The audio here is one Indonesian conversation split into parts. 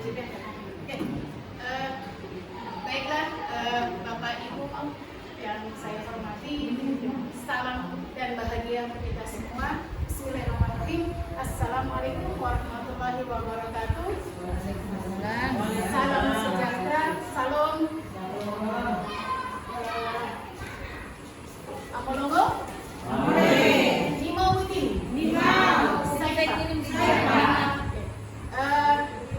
Oke. Eh, Baiklah, Bapak Ibu yang saya hormati, salam dan bahagia untuk kita semua. Bismillahirrahmanirrahim. Assalamualaikum warahmatullahi wabarakatuh. Salam sejahtera, salam apa logo? Nimau Witin.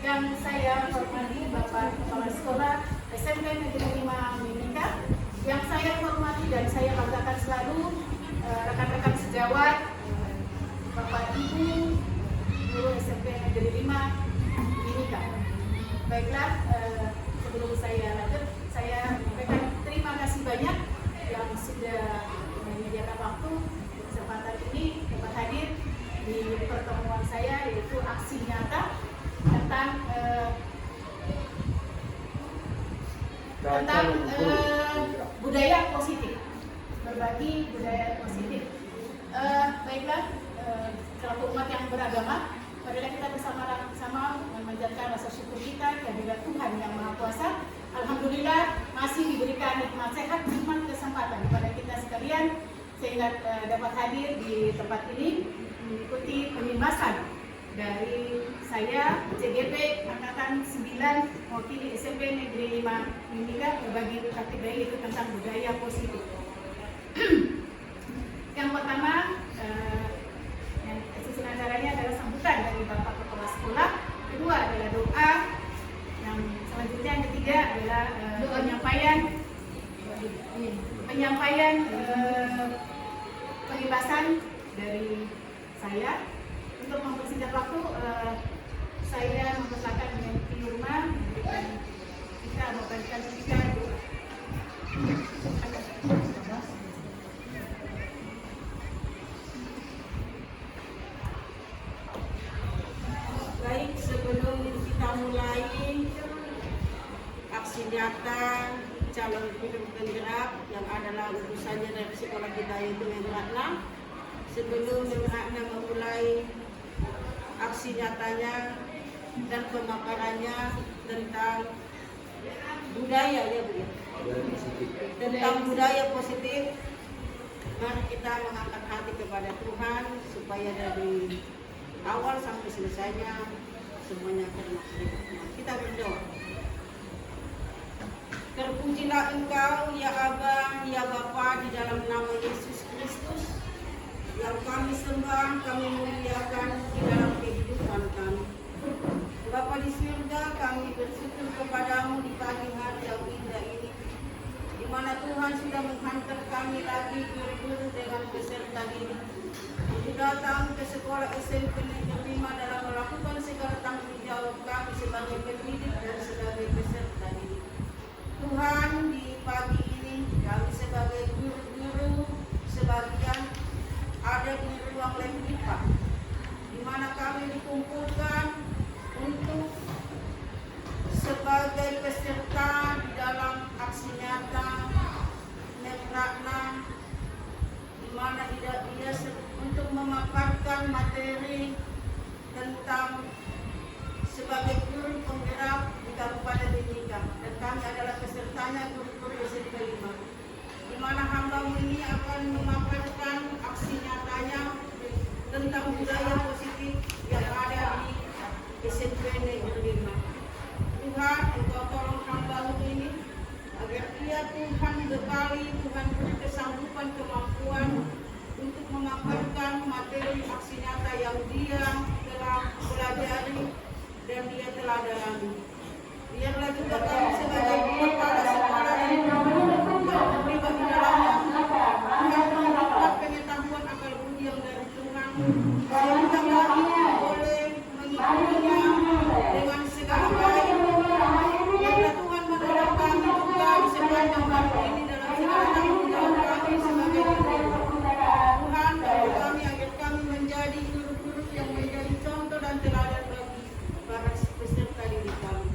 Yang saya hormati Bapak Kepala Sekolah SMP Negeri 5 Mimika, yang saya hormati dan saya banggakan selalu rekan-rekan sejawat, Bapak Ibu guru SMP Negeri 5 Mimika. Baiklah, sebelum saya lanjut, saya menyampaikan terima kasih banyak yang sudah menyediakan waktu kesempatan ini dapat hadir di pertemuan saya, yaitu aksi nyata tentang budaya positif, berbagi budaya positif. Baiklah, selaku umat yang beragama, marilah kita bersama-sama memanjatkan rasa syukur kita kehadirat Tuhan yang Maha Kuasa. Alhamdulillah masih diberikan nikmat sehat, nikmat kesempatan kepada kita sekalian sehingga dapat hadir di tempat ini mengikuti pembimbingan dari saya CGP Angkatan 9 mewakili SMP Negeri 5 Mimika berbagi kategori itu tentang budaya positif. Yang pertama, yang susunan acaranya adalah sambutan dari Bapak Kepala Sekolah. Kedua adalah doa. Yang selanjutnya yang ketiga adalah penyampaian pembebasan dari saya. Untuk mempersingkat waktu, saya mempersilakan dengan Firma memberikan kita memberikan speaker. Baik, sebelum kita mulai aksi nyata calon penggerak yang adalah urusannya dari sekolah kita yaitu Menrakna, sebelum Menrakna memulai aksi nyatanya dan pemaparannya tentang budaya tentang budaya positif, mari kita mengangkat hati kepada Tuhan supaya dari awal sampai selesainya semuanya termaksud. Kita berdoa. Terpujilah Engkau ya Aba, ya Bapa, di dalam nama Yesus Kristus yang kami sembah, kami muliakan di dalam kehidupan kami. Bapa di surga, kami bersyukur kepadamu di pagi hari yang indah ini, di mana Tuhan sudah menghantar kami lagi guru-guru dengan peserta didik untuk datang ke sekolah SMP Negeri 5 dalam melakukan segala tanggung jawab kami sebagai pendidik dan sebagai peserta didik. Tuhan, di pagi ini kami sebagai guru-guru sebagian ada di ruang Lempipa, di mana kami dikumpulkan untuk sebagai peserta di dalam aksi nyata Menrakna, di mana dia untuk memaparkan materi tentang sebagai guru penggerak di Kabupaten Mimika, dan kami adalah pesertanya guru-guru SMP 5, di mana hamba ini akan memaparkan aksi nyatanya tentang budaya positif yang ada di SMP Negeri 5. Tuhan, Engkau tolong hamba ini agar ia Tuhan bekali, Tuhan beri kesanggupan, kemampuan untuk memaparkan materi aksi nyata yang dia telah pelajari dan dia telah dalami. Biarlah juga kami sebagai kepala sekolah ini yang terlibat di dalamnya, Tuhan memberikan pengetahuan akal budi yang dari Tuhan, sehingga kami boleh mengikutinya dengan segala baik. Biarlah Tuhan menolong kami juga di sepanjang waktu ini dalam segala tanggung jawab kami sebagai guru. Tuhan, bantu kami agar kami menjadi guru-guru yang menjadi contoh dan teladan bagi para peserta didik kami.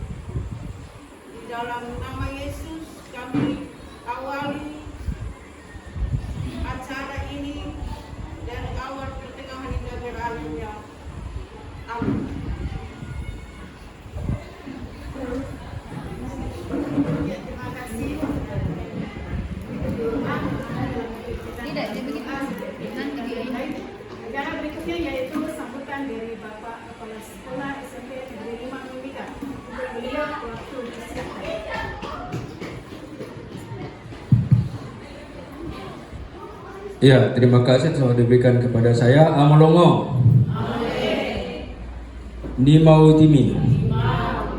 Di dalam nama Yesus kami awali acara ini dari awal pertengahan hingga berakhirnya. Amin. Ya, terima kasih telah diberikan kepada saya. Amolongo. Nimautimi.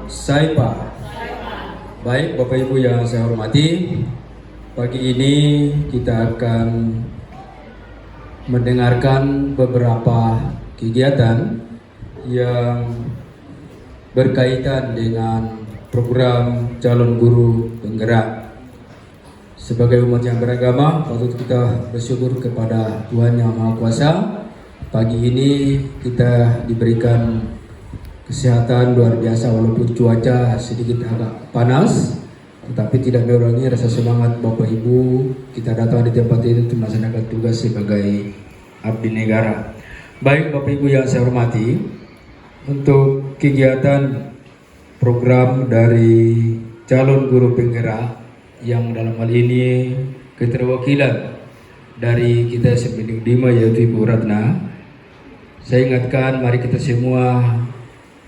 Saipa. Baik, Bapak Ibu yang saya hormati, pagi ini kita akan mendengarkan beberapa kegiatan yang berkaitan dengan program calon guru penggerak. Sebagai umat yang beragama, patut kita bersyukur kepada Tuhan Yang Maha Kuasa. Pagi ini kita diberikan kesehatan luar biasa walaupun cuaca sedikit agak panas, tetapi tidak mengurangi rasa semangat Bapak Ibu kita datang di tempat ini untuk melaksanakan tugas sebagai abdi negara. Baik Bapak Ibu yang saya hormati, untuk kegiatan program dari calon guru penggerak yang dalam hal ini keterwakilan dari kita Sepending Dima yaitu Ibu Ratna, saya ingatkan mari kita semua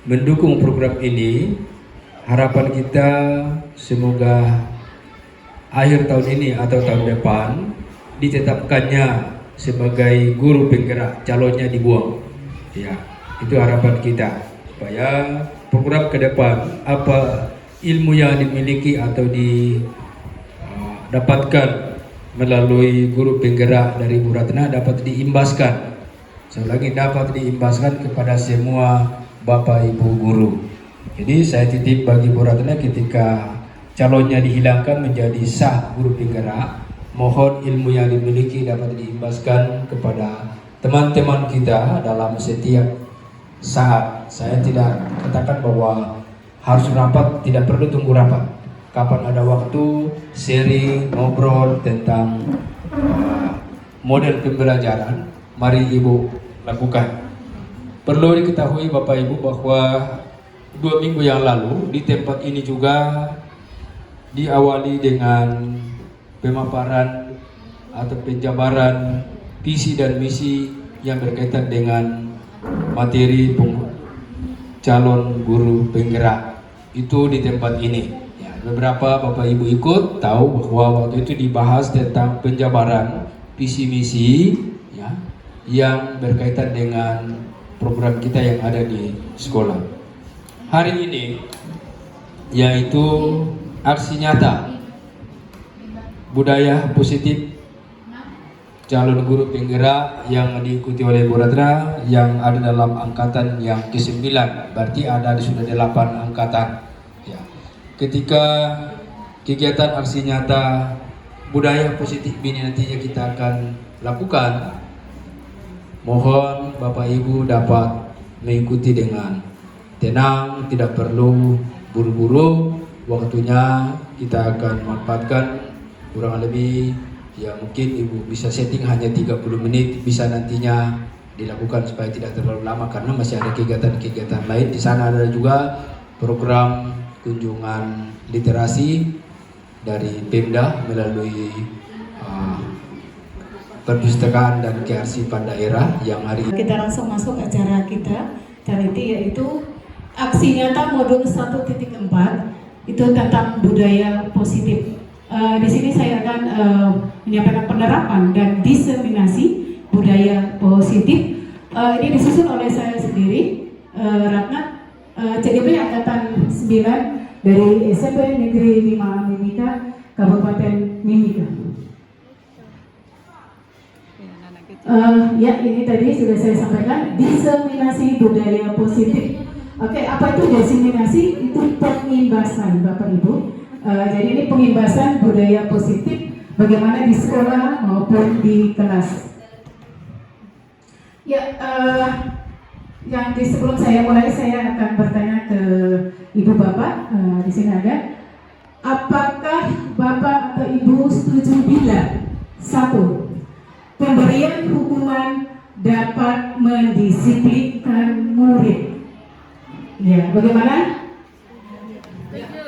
mendukung program ini. Harapan kita semoga akhir tahun ini atau tahun depan ditetapkannya sebagai guru penggerak, calonnya dibuang. Ya, itu harapan kita supaya program ke depan apa ilmu yang dimiliki atau dapatkan melalui guru penggerak dari Bu Ratna dapat diimbaskan, selagi dapat diimbaskan kepada semua Bapak Ibu guru. Jadi saya titip bagi Bu Ratna ketika calonnya dihilangkan menjadi sah guru penggerak, mohon ilmu yang dimiliki dapat diimbaskan kepada teman-teman kita dalam setiap saat. Saya tidak katakan bahwa harus rapat, tidak perlu tunggu rapat. Kapan ada waktu, sharing, ngobrol tentang model pembelajaran, mari Ibu lakukan. Perlu diketahui Bapak Ibu bahwa 2 minggu yang lalu di tempat ini juga diawali dengan pemaparan atau penjabaran visi dan misi yang berkaitan dengan materi calon guru penggerak itu di tempat ini. Beberapa Bapak Ibu ikut tahu bahwa waktu itu dibahas tentang penjabaran visi misi ya, yang berkaitan dengan program kita yang ada di sekolah. Hari ini yaitu aksi nyata budaya positif calon guru penggerak yang diikuti oleh Bu Ratna yang ada dalam angkatan yang ke-9, berarti ada sudah 8 angkatan. Ketika kegiatan aksi nyata budaya positif ini nantinya kita akan lakukan, mohon Bapak Ibu dapat mengikuti dengan tenang, tidak perlu buru-buru. Waktunya kita akan manfaatkan kurang lebih ya mungkin Ibu bisa setting hanya 30 menit, bisa nantinya dilakukan supaya tidak terlalu lama karena masih ada kegiatan-kegiatan lain. Di sana ada juga program kunjungan literasi dari Pemda melalui perpustakaan dan kearsipan daerah yang hari ini. Kita langsung masuk acara kita kali ini yaitu aksi nyata modul 1.4 itu tentang budaya positif. Di sini saya akan menyampaikan penerapan dan diseminasi budaya positif. Ini disusun oleh saya sendiri, Ratna. CDP Angkatan 9 dari SMP Negeri 5 Mimika, Kabupaten Mimika. Ya, ini tadi sudah saya sampaikan, diseminasi budaya positif. Oke, apa itu diseminasi? Itu pengimbasan, Bapak Ibu. Jadi ini pengimbasan budaya positif, bagaimana di sekolah maupun di kelas. Ya, yang sebelum saya mulai, saya akan bertanya ke Ibu Bapak, di sini ada. Apakah Bapak atau Ibu setuju bila 1. Pemberian hukuman dapat mendisiplinkan murid? Ya, bagaimana?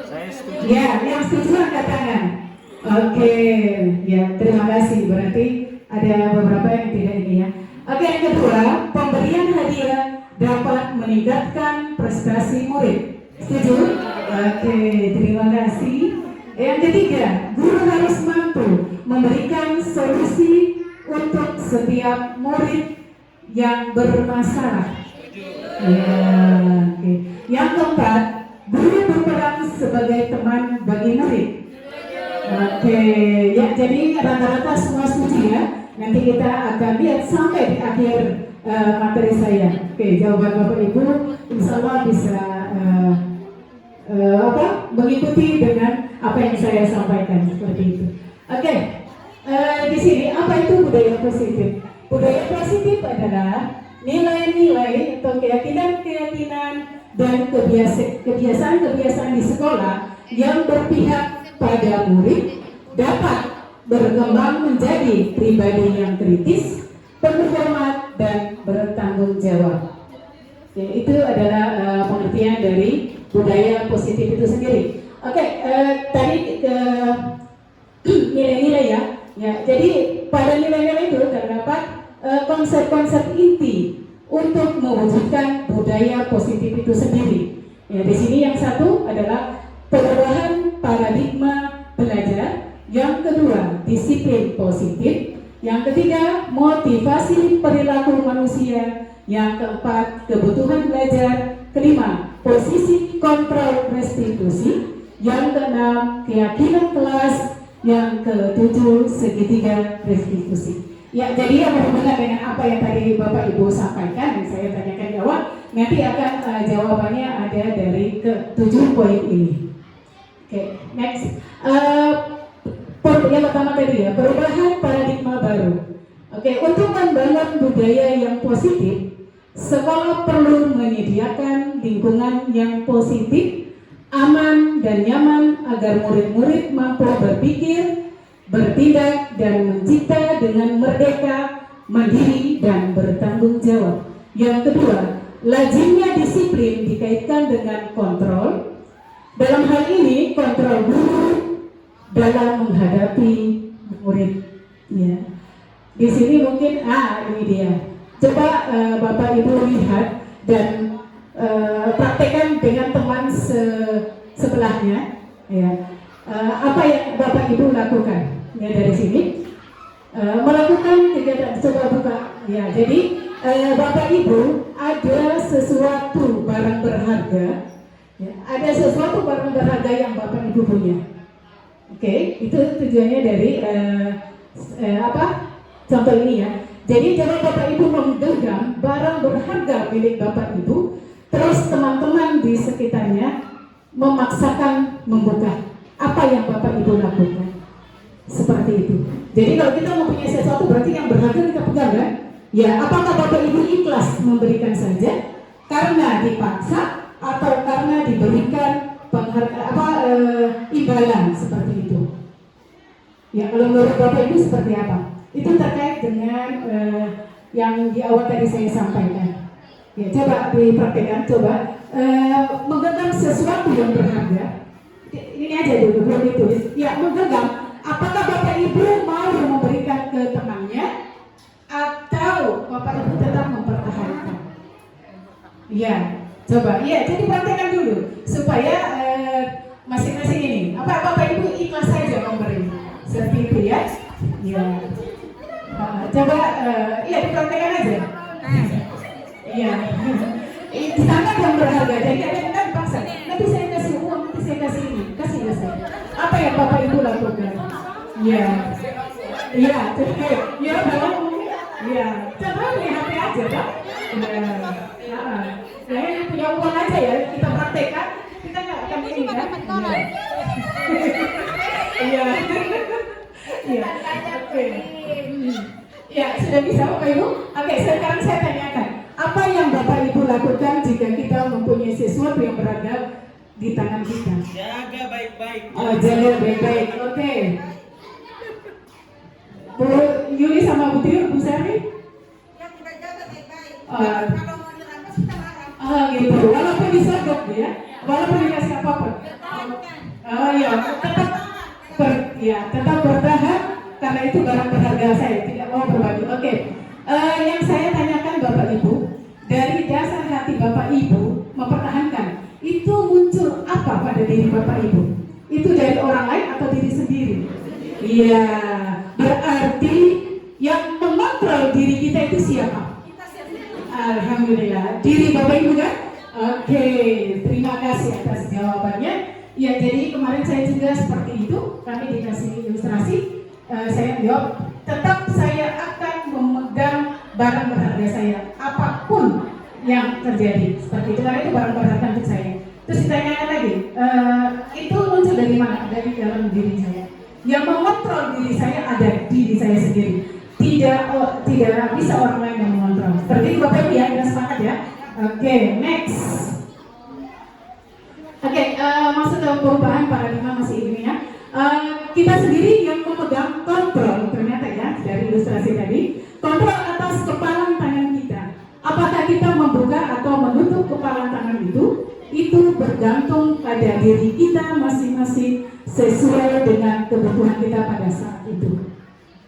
Saya setuju. Ya, yang setuju angkat tangan. Oke, ya terima kasih. Berarti ada beberapa yang tidak ini ya. Oke, yang kedua, pemberian hadiah dapat meningkatkan prestasi murid. Setuju? Oke, terima kasih. Yang ketiga, guru harus mampu memberikan solusi untuk setiap murid yang bermasalah. Ya, oke. Yang keempat, guru berperan sebagai teman bagi murid. Oke, ya jadi rata-rata semua setuju ya. Nanti kita akan lihat sampai di akhir materi saya. Oke, jawaban Bapak Ibu insya Allah bisa mengikuti dengan apa yang saya sampaikan seperti itu. Oke, di sini apa itu budaya positif? Budaya positif adalah nilai-nilai atau keyakinan-keyakinan dan kebiasaan-kebiasaan di sekolah yang berpihak pada murid dapat berkembang menjadi pribadi yang kritis, penuh hormat dan bertanggung jawab. Ya, itu adalah pengertian dari budaya positif itu sendiri. Oke, tadi nilai-nilai ya. Jadi pada nilai-nilai itu terdapat konsep-konsep inti untuk mewujudkan budaya positif itu sendiri. Ya, di sini yang satu adalah perubahan paradigma belajar, yang kedua disiplin positif, yang ketiga motivasi perilaku manusia, yang keempat kebutuhan belajar, kelima posisi kontrol restitusi, yang keenam keyakinan kelas, yang ketujuh segitiga restitusi. Ya, jadi yang berhubungan dengan apa yang tadi Bapak Ibu sampaikan yang saya tanyakan di awal, nanti akan jawabannya ada dari ke-7 poin ini. Oke, next. Yang pertama tadi ya, perubahan paradigma baru. Oke, untuk membangun budaya yang positif, sekolah perlu menyediakan lingkungan yang positif, aman dan nyaman agar murid-murid mampu berpikir, bertindak dan mencipta dengan merdeka, mandiri dan bertanggung jawab. Yang kedua, lazimnya disiplin dikaitkan dengan kontrol. Dalam hal ini kontrol guru dalam menghadapi murid. Ya. Di sini mungkin ini dia. Coba Bapak Ibu lihat dan praktekkan dengan teman sebelahnya. Ya. Apa yang Bapak Ibu lakukan? Ya, dari sini melakukan kegiatan, coba buka ya. Jadi Bapak Ibu ada sesuatu barang berharga ya, ada sesuatu barang berharga yang Bapak Ibu punya. Oke, itu tujuannya dari contoh ini ya. Jadi coba Bapak Ibu menggenggam barang berharga milik Bapak Ibu, terus teman-teman di sekitarnya memaksakan membuka. Apa yang Bapak Ibu lakukan? Seperti itu. Jadi kalau kita mempunyai sesuatu berarti yang berharga kita pegang kan? Ya, apakah Bapak Ibu ikhlas memberikan saja karena dipaksa atau karena diberikan imbalan seperti itu? Ya, kalau menurut Bapak Ibu seperti apa? Itu terkait dengan yang di awal tadi saya sampaikan. Ya, coba dipraktekkan, coba menggenggam sesuatu yang berharga. Ini aja dulu, belum ditulis. Ya, menggenggam. Apakah Bapak Ibu mau memberikan ke temannya atau Bapak Ibu tetap mempertahankan? Iya, coba. Iya, jadi praktekkan dulu supaya masing-masing ini. Apa Bapak Ibu ikhlas saja memberi? Seperti itu ya. Iya. Coba, iya dipraktekkan aja. Iya. Sangat yang berharga. Jadi ada yang dipaksa. Nanti saya kasih uang, nanti saya kasih ini, kasih saya. Apa yang Bapak Ibu lakukan? Iya. Iya, jadi ya kalau iya, coba lihat aja, Pak. Iya. Saya punya uang aja ya, kita praktekkan. Kita nggak akan ini kan? Iya. Iya. Oke. Ya, sudah bisa Bapak Ibu? Oke, sekarang saya tanyakan. Apa yang Bapak Ibu lakukan jika kita mempunyai sesuatu yang berharga di tangan kita? Jaga baik-baik. Oh, jaga baik-baik. Oke. Bu Yuli sama Bu Tio, Bu Sari? Yang tidak jaga baik-baik. Kalau mau dirampas kita marah. Gitu. Walaupun disogok ya, walaupun dikasih apapun. Ya, tetap bertahan karena itu barang berharga saya, tidak mau berbagi. Oke. Yang saya tanyakan Bapak Ibu, dari dasar hati Bapak Ibu mempertahankan, itu muncul apa pada diri Bapak Ibu? Itu dari orang lain atau diri sendiri? Iya, berarti yang mengontrol diri kita itu siapa? Kita sendiri. Alhamdulillah. Diri Bapak Ibu kan? Oke, terima kasih atas jawabannya. Ya, jadi kemarin saya juga seperti itu. Kami dikasih ilustrasi. Saya jawab, tetap saya akan memegang barang berharga saya, apapun yang terjadi. Seperti itu, karena itu barang berharga untuk saya. Terus ditanyakan lagi, itu muncul dari mana? Dari dalam diri saya. Yang mengontrol diri saya ada diri saya sendiri. Tidak bisa orang lain yang mengontrol. Seperti itu Bapak Ibu ya, kita sepakat ya. Oke, next. Oke, maksud perubahan paradigma masih ini ya. Kita sendiri yang memegang kontrol ternyata ya dari ilustrasi tadi, kontrol atas kepalan tangan kita. Apakah kita membuka atau menutup kepalan tangan itu bergantung pada diri kita masing-masing sesuai dengan kebutuhan kita pada saat itu.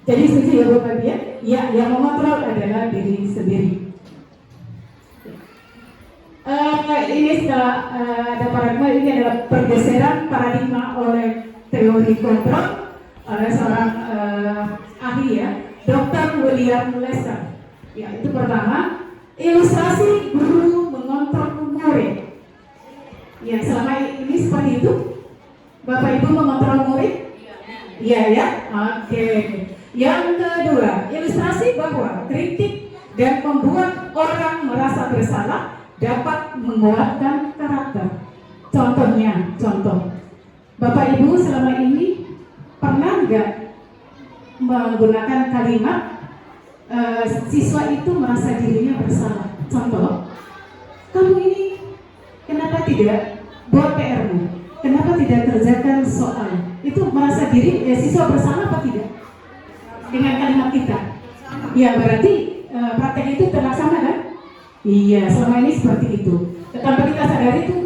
Jadi setuju ya Bapak ya? Ya, yang mengontrol adalah diri sendiri. Ini setelah ada paradigma, ini adalah pergeseran paradigma oleh teori kontrol oleh seorang ahli ya, Dr. William Lesser. Ya, itu pertama, ilustrasi guru mengontrol murid. Ya, selama ini seperti itu, Bapak Ibu mengontrol murid? Iya ya, oke. Yang kedua, ilustrasi bahwa kritik dan membuat orang merasa bersalah dapat menguatkan karakter. Contoh, Bapak Ibu selama ini pernah nggak menggunakan kalimat siswa itu merasa dirinya bersalah? Contoh, kamu ini kenapa tidak buat PR-mu? Kenapa tidak kerjakan soal? Itu merasa diri siswa bersalah apa tidak? Dengan kalimat kita. Ya berarti praktek itu terlaksana kan? Iya, selama ini seperti itu. Tanpa kita sadari itu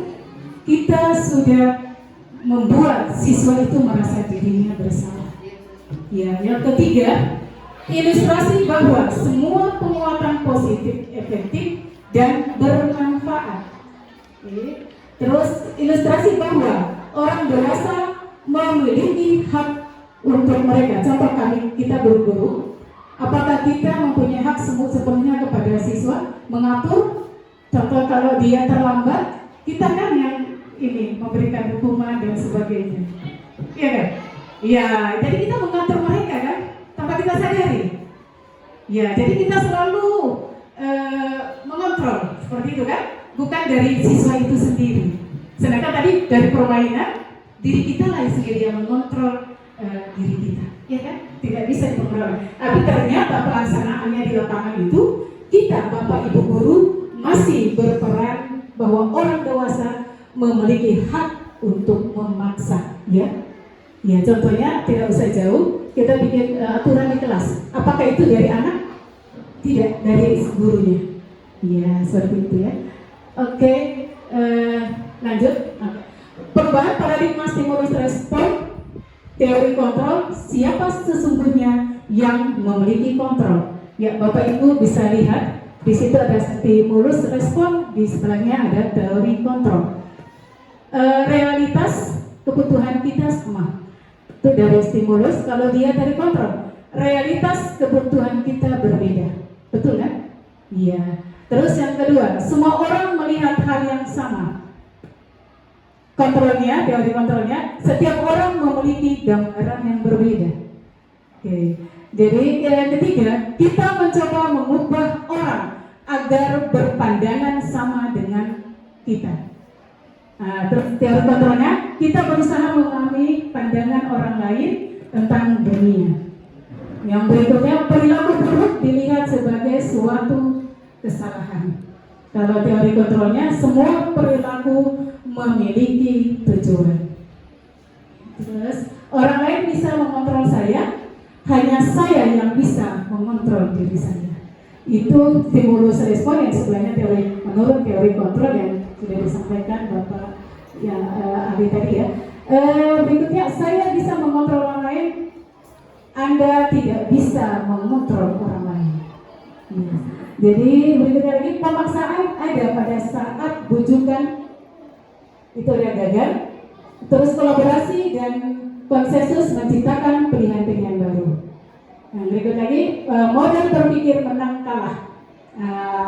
kita sudah membuat siswa itu merasa dirinya bersalah. Ya, yang ketiga, ilustrasi bahwa semua penguatan positif efektif dan bermanfaat. Oke. Terus ilustrasi bahwa orang dewasa memiliki hak untuk mereka. Contoh kita guru-guru. Apakah kita mempunyai hak sepenuhnya kepada siswa mengatur? Contoh kalau dia terlambat, kita kan yang ini memberikan hukuman dan sebagainya. Iya kan? Ya, jadi kita mengatur mereka kan, tanpa kita sadari. Ya, jadi kita selalu mengontrol seperti itu kan, bukan dari siswa itu sendiri. Sedangkan tadi dari permainan, diri kita lah sendiri yang mengontrol diri kita, ya kan? Tidak bisa dikontrol. Tapi ternyata pelaksanaannya di lapangan itu kita Bapak Ibu guru masih berperan bahwa orang dewasa memiliki hak untuk memaksa, ya. Ya contohnya tidak usah jauh, kita bikin aturan di kelas. Apakah itu dari anak? Tidak, dari gurunya. Ya seperti itu ya. Oke, lanjut. Perubahan paradigma stimulus respon. Teori kontrol, siapa sesungguhnya yang memiliki kontrol? Ya, Bapak Ibu bisa lihat di situ ada stimulus respon, di sebelahnya ada teori kontrol. Realitas kebutuhan kita sama. Itu dari stimulus, kalau dia dari kontrol. Realitas kebutuhan kita berbeda. Betul kan? Iya. Terus yang kedua, semua orang melihat hal yang sama. Kontrolnya, teori kontrolnya, setiap orang memiliki gambaran yang berbeda. Oke. Jadi yang ketiga, kita mencoba mengubah orang agar berpandangan sama dengan kita. Nah, terus teori kontrolnya, kita berusaha memahami pandangan orang lain tentang dunia. Yang berikutnya, perilaku buruk dilihat sebagai suatu kesalahan. Kalau teori kontrolnya, semua perilaku memiliki tujuan. Terus orang lain bisa mengontrol saya, hanya saya yang bisa mengontrol diri saya. Itu stimulus respon yang sebenarnya teori menurut teori kontrol yang sudah disampaikan Bapak ya ahli tadi ya. Berikutnya, saya bisa mengontrol orang lain, Anda tidak bisa mengontrol orang lain. Ya. Jadi berikutnya lagi, pemaksaan ada pada saat bujukan itu ada gagal. Terus kolaborasi dan konsensus menciptakan pilihan-pilihan baru. Yang berikut lagi, model berpikir menang kalah.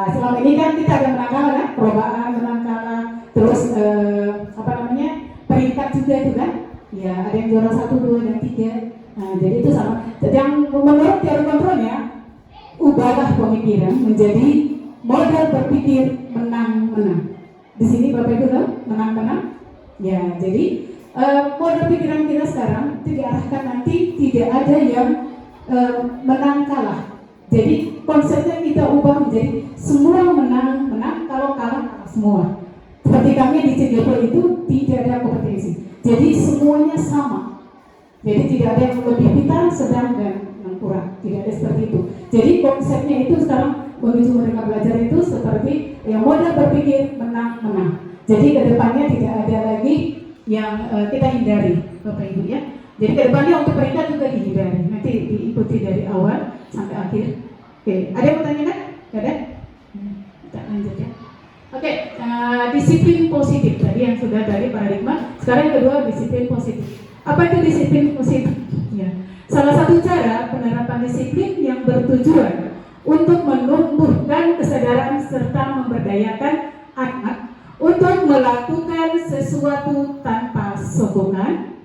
Selama ini kan kita ada menang kalah kan, perlombaan menang kalah, terus peringkat juga itu kan, ya ada yang juara 1, 2, dan 3. Jadi itu sama. Jadi yang menurut teori kontrolnya, ubahlah pemikiran menjadi model berpikir menang-menang. Di sini Bapak Ibu tahu menang-menang. Ya, jadi model pikiran kita sekarang diarahkan nanti tidak ada yang menang kalah. Jadi konsepnya kita ubah menjadi semua menang-menang, kalau kalah semua. Seperti kami di CGP itu tidak ada kompetensi. Jadi semuanya sama. Jadi tidak ada yang lebih pintar, sedang, dan yang kurang. Tidak ada seperti itu. Jadi konsepnya itu sekarang menuju mereka belajar itu seperti yang model berpikir menang-menang. Jadi kedepannya tidak ada lagi yang kita hindari, Bapak Ibu ya. Jadi kedepannya untuk peringkat juga dihindari. Nanti diikuti dari awal sampai akhir. Oke, ada yang mau tanya kan? Ada? Kita lanjut ya. Oke, disiplin positif tadi yang sudah dari paradigma. Sekarang yang kedua, disiplin positif. Apa itu disiplin positif? Ya. Salah satu cara penerapan disiplin yang bertujuan untuk menumbuhkan kesadaran serta memberdayakan anak untuk melakukan sesuatu tanpa sokongan,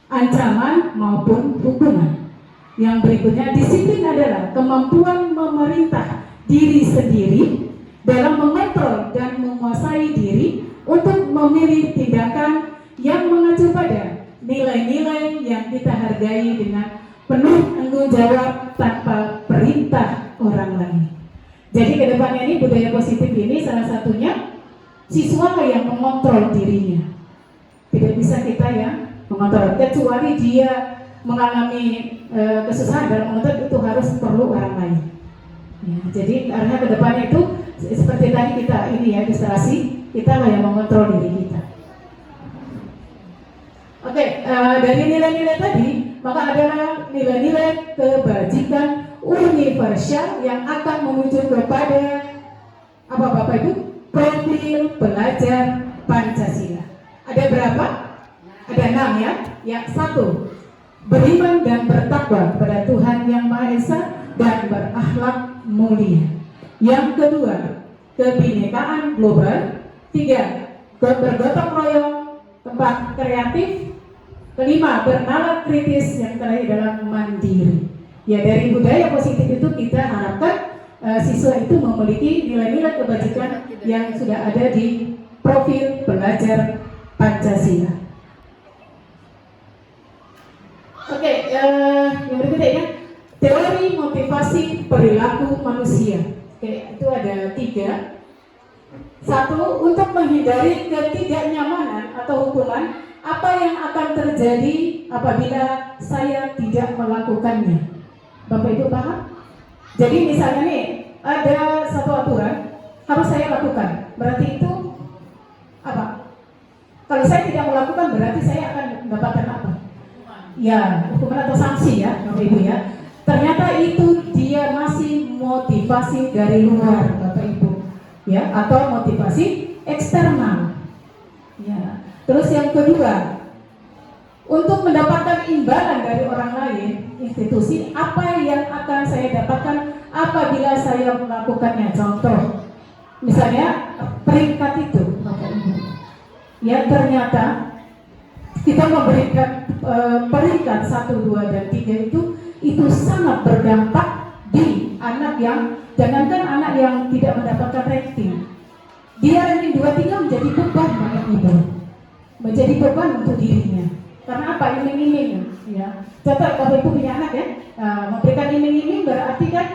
ancaman maupun hukuman. Yang berikutnya, disiplin adalah kemampuan memerintah diri sendiri dalam mengontrol dan menguasai diri untuk memilih tindakan yang mengacu pada nilai-nilai yang kita hargai dengan penuh tanggung jawab tanpa perintah orang lain. Jadi kedepannya ini budaya positif ini salah satunya siswa yang mengontrol dirinya. Tidak bisa kita yang mengontrol, kecuali dia mengalami kesusahan dalam mengontrol, itu harus perlu orang lain. Ya, jadi karena kedepannya itu seperti tadi kita ini ya ilustrasi, kita lah yang mengontrol diri kita. Oke, dari nilai-nilai tadi, maka adalah nilai-nilai kebajikan universal yang akan menuju kepada apa Bapak Ibu? Profil pelajar Pancasila. Ada berapa? Ada 6 ya. Yang 1, beriman dan bertakwa kepada Tuhan Yang Maha Esa dan berakhlak mulia. Yang kedua, kebinekaan global. 3, bergotong royong, 4, kreatif. 5, bernalar kritis. Yang terakhir adalah mandiri. Ya, dari budaya positif itu kita harapkan siswa itu memiliki nilai-nilai kebajikan yang sudah ada di profil pelajar Pancasila. Oke, yang berikutnya ya, teori motivasi perilaku manusia. Oke, itu ada 3. 1, untuk menghindari ketidaknyamanan atau hukuman, apa yang akan terjadi apabila saya tidak melakukannya? Bapak Ibu paham? Jadi misalnya nih, ada satu aturan harus saya lakukan. Berarti itu apa? Kalau saya tidak melakukan berarti saya akan mendapatkan apa? Ya, hukuman atau sanksi ya, Bapak Ibu ya. Ternyata itu dia masih motivasi dari luar, Bapak Ibu. Ya, atau motivasi eksternal. Ya. Terus yang kedua, untuk mendapatkan imbalan dari orang lain, institusi, apa yang akan saya dapatkan apabila saya melakukannya? Contoh, misalnya peringkat itu, Bapak Ibu. Ya, ternyata kita memberikan peringkat 1, 2, dan 3 itu sangat berdampak di anak yang, jangankan anak yang tidak mendapatkan ranking, dia ranking 2, 3 menjadi beban Bapak Ibu, menjadi beban untuk dirinya. Karena apa? Iming-iming ya. Contoh Bapak Ibu punya anak ya, memberikan iming-iming berarti kan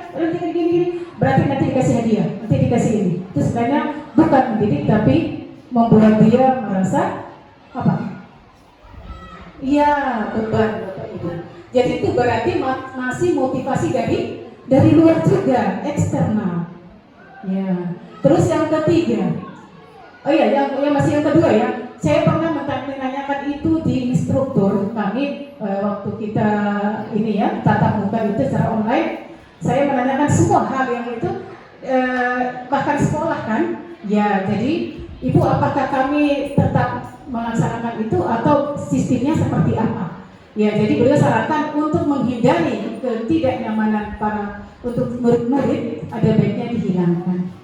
gini, berarti nanti dikasih hadiah, nanti dikasih ini. Itu sebenarnya bukan mendidik tapi membuat dia merasa apa? Iya, beban Bapak Ibu. Jadi itu berarti masih motivasi dari luar juga, eksternal. Ya. Terus yang ketiga, oh iya, yang masih yang kedua ya. Saya pernah menanyakan itu di instruktur kami waktu kita ini ya tatap muka itu secara online. Saya menanyakan semua hal yang itu bahkan sekolah kan. Ya, jadi Ibu apakah kami tetap melaksanakan itu atau sistemnya seperti apa? Ya, jadi beliau sarankan untuk menghindari ketidaknyamanan para untuk murid-murid, ada baiknya dihilangkan.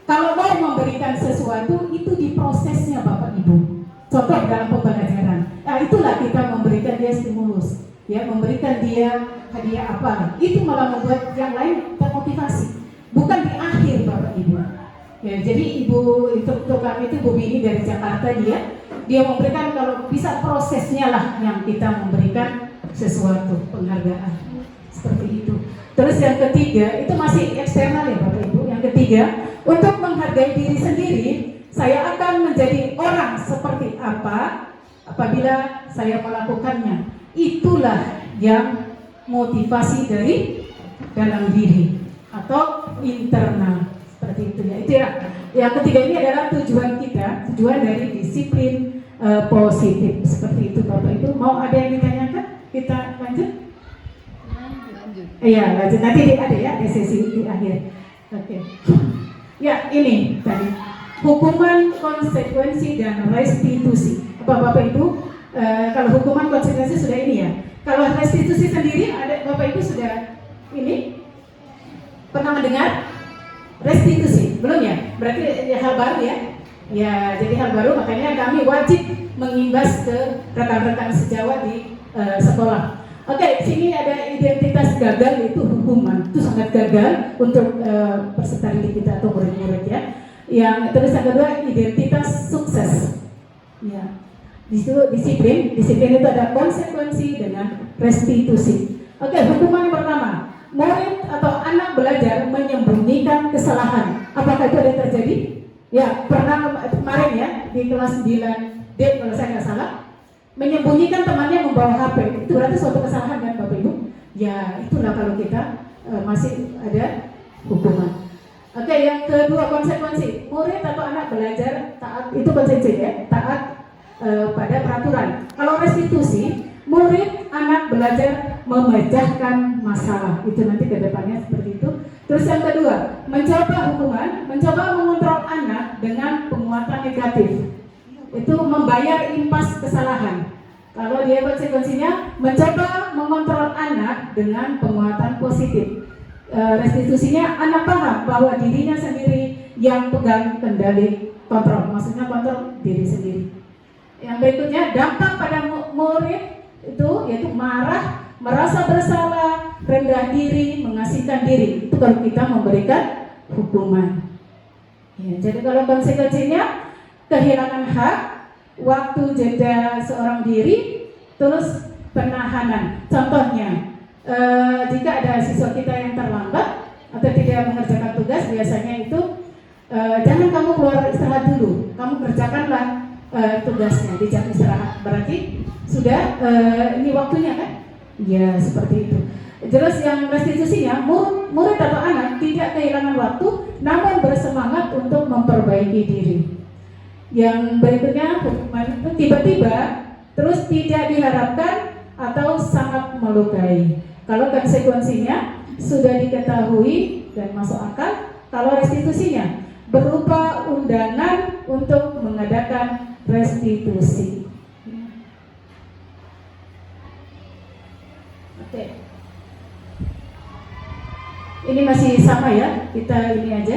Kalau mau memberikan sesuatu itu di prosesnya Bapak Ibu. Contoh dalam pembelajaran. Nah, itulah kita memberikan dia stimulus, ya, memberikan dia hadiah apa. Itu malah membuat yang lain termotivasi. Bukan di akhir Bapak Ibu. Ya, jadi Ibu untuk kami itu Bu Bini dari Jakarta dia memberikan kalau bisa prosesnya lah yang kita memberikan sesuatu penghargaan seperti itu. Terus yang ketiga itu masih eksternal ya Bapak Ibu. Yang ketiga untuk menghargai diri sendiri, saya akan menjadi orang seperti apa apabila saya melakukannya. Itulah yang motivasi dari dalam diri atau internal. Seperti itu ya. Itu ya. Yang ketiga ini adalah tujuan kita, tujuan dari disiplin positif. Seperti itu Bapak Ibu. Mau ada yang ditanyakan? Kita lanjut? Iya, lanjut. Nanti ada ya di sesi di akhir. Oke. Ya, ini tadi hukuman, konsekuensi dan restitusi. Bapak Ibu, kalau hukuman konsekuensi sudah ini ya. Kalau restitusi sendiri ada Bapak Ibu sudah ini pernah mendengar? Restitusi, belum ya? Berarti ya, hal baru ya? Ya, jadi hal baru, makanya kami wajib mengimbas ke rekan-rekan sejawat di sekolah. Oke, sini ada identitas gagal yaitu hukuman. Itu sangat gagal untuk peserta didik kita atau murid-murid ya. Yang terus yang kedua identitas sukses. Ya. Di situ disiplin itu ada konsekuensi dengan restitusi. Oke, hukuman yang pertama. Murid atau anak belajar menyembunyikan kesalahan. Apakah itu ada yang terjadi? Ya, pernah kemarin ya di kelas 9D kalau saya nggak salah, menyembunyikan temannya membawa HP. Itu berarti suatu kesalahan kan Bapak Ibu? Ya, itulah kalau kita masih ada hukuman. Oke, yang kedua konsekuensi. Murid atau anak belajar taat, itu konsekuensi ya, taat pada peraturan. Kalau restitusi, murid anak belajar memecahkan masalah. Itu nanti ke depannya seperti itu. Terus yang kedua, mencoba hukuman, mencoba mengontrol anak dengan penguatan negatif. Itu membayar impas kesalahan. Kalau dia konsekuensinya mencoba mengontrol anak dengan penguatan positif. Restitusinya anak paham bahwa dirinya sendiri yang pegang kendali kontrol. Maksudnya kontrol diri sendiri. Yang berikutnya dampak pada murid itu yaitu marah, merasa bersalah, rendah diri, mengasihkan diri. Itu kalau kita memberikan hukuman. Ya, jadi kalau konsekuensinya kehilangan hak, waktu jeda seorang diri, terus penahanan. Contohnya, jika ada siswa kita yang terlambat atau tidak mengerjakan tugas, biasanya itu jangan kamu keluar istirahat dulu, kamu kerjakanlah tugasnya di jam istirahat. Berarti sudah ini waktunya kan? Ya seperti itu. Terus yang restitusinya, murid atau anak tidak kehilangan waktu, namun bersemangat untuk memperbaiki diri. Yang berikutnya hukuman itu tiba-tiba, terus tidak diharapkan atau sangat melukai. Kalau konsekuensinya sudah diketahui dan masuk akal, kalau restitusinya berupa undangan untuk mengadakan restitusi. Oke. Ini masih sama ya, kita ini aja.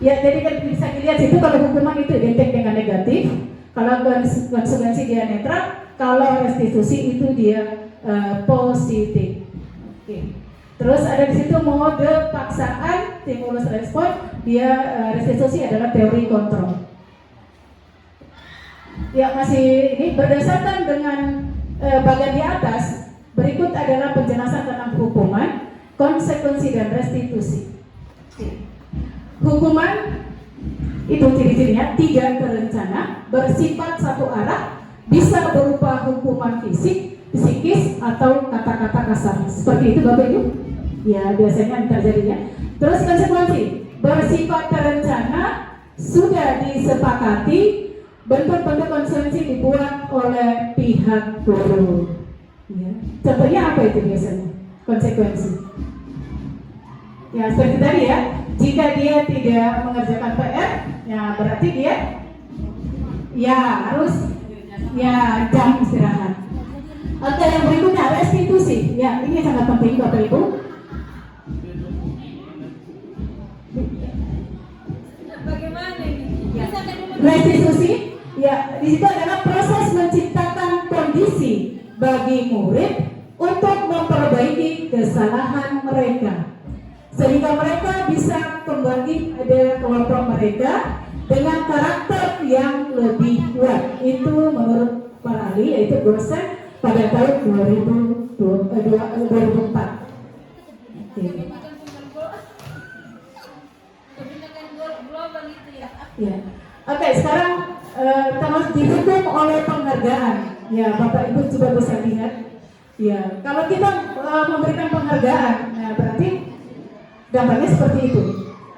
Ya, jadi kan bisa dilihat situ kalau hukuman itu identik dengan negatif, kalau konsekuensi dia netral, kalau restitusi itu dia positif. Oke. Terus ada di situ mode paksaan, stimulus respon, dia restitusi adalah teori kontrol. Ya masih ini berdasarkan dengan bagian di atas, berikut adalah penjelasan tentang hukuman, konsekuensi dan restitusi. Hukuman itu ciri-cirinya tidak terencana, bersifat satu arah, bisa berupa hukuman fisik, psikis atau kata-kata kasar. Seperti itu Bapak Ibu? Ya biasanya terjadinya. Terus konsekuensi bersifat terencana, sudah disepakati, bentuk-bentuk konsekuensi dibuat oleh pihak guru. Ya. Contohnya apa itu biasanya? Konsekuensi. Ya seperti tadi ya, jika dia tidak mengerjakan PR, ya berarti dia ya harus ya jam istirahat. Oke, yang berikutnya restitusi. Ya, ini sangat penting Bapak Ibu. Bagaimana ini? Bisa kan dulu? Restitusi, ya, di situ adalah proses menciptakan kondisi bagi murid untuk memperbaiki kesalahan mereka, sehingga mereka bisa kembali pada kelompok mereka dengan karakter yang lebih kuat. Itu menurut para ahli, yaitu dosen pada tahun 2004. Oke. Kebijakan global itu ya. Ya. Oke, sekarang terus didukung oleh penghargaan. Ya, Bapak Ibu juga bisa lihat. Ya, kalau kita memberikan penghargaan, nah berarti dampaknya seperti itu.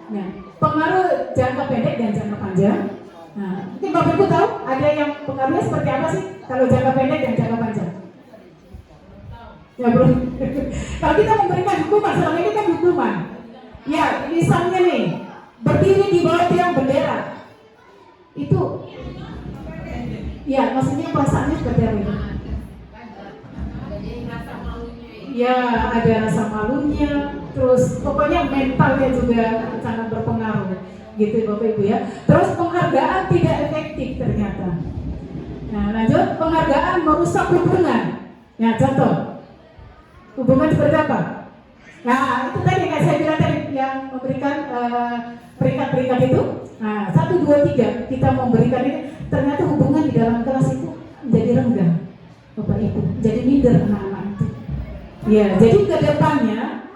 Nah, pengaruh jangka pendek dan jangka panjang. Nah, mungkin Bapak Ibu tahu ada yang pengaruhnya seperti apa sih kalau jangka pendek dan jangka panjang? Ya belum. Kalau kita memberikan hukuman, selama ini kan hukuman. Ya, misalnya nih, berdiri di bawah tiang bendera. Itu, ya maksudnya perasaannya seperti apa itu? Ya, ada rasa malunya, terus pokoknya mentalnya juga sangat berpengaruh, gitu Bapak Ibu ya. Terus penghargaan tidak efektif ternyata. Nah, lanjut, penghargaan merusak hubungan. Ya, contoh, hubungan seperti apa? Nah, itu tadi yang saya bilang tadi, yang memberikan peringkat-peringkat itu. Nah, 1, 2, 3 kita memberikan ini, ternyata hubungan di dalam kelas itu menjadi renggang, Bapak Ibu, jadi minder anak-anak itu. Ya, jadi ke depannya,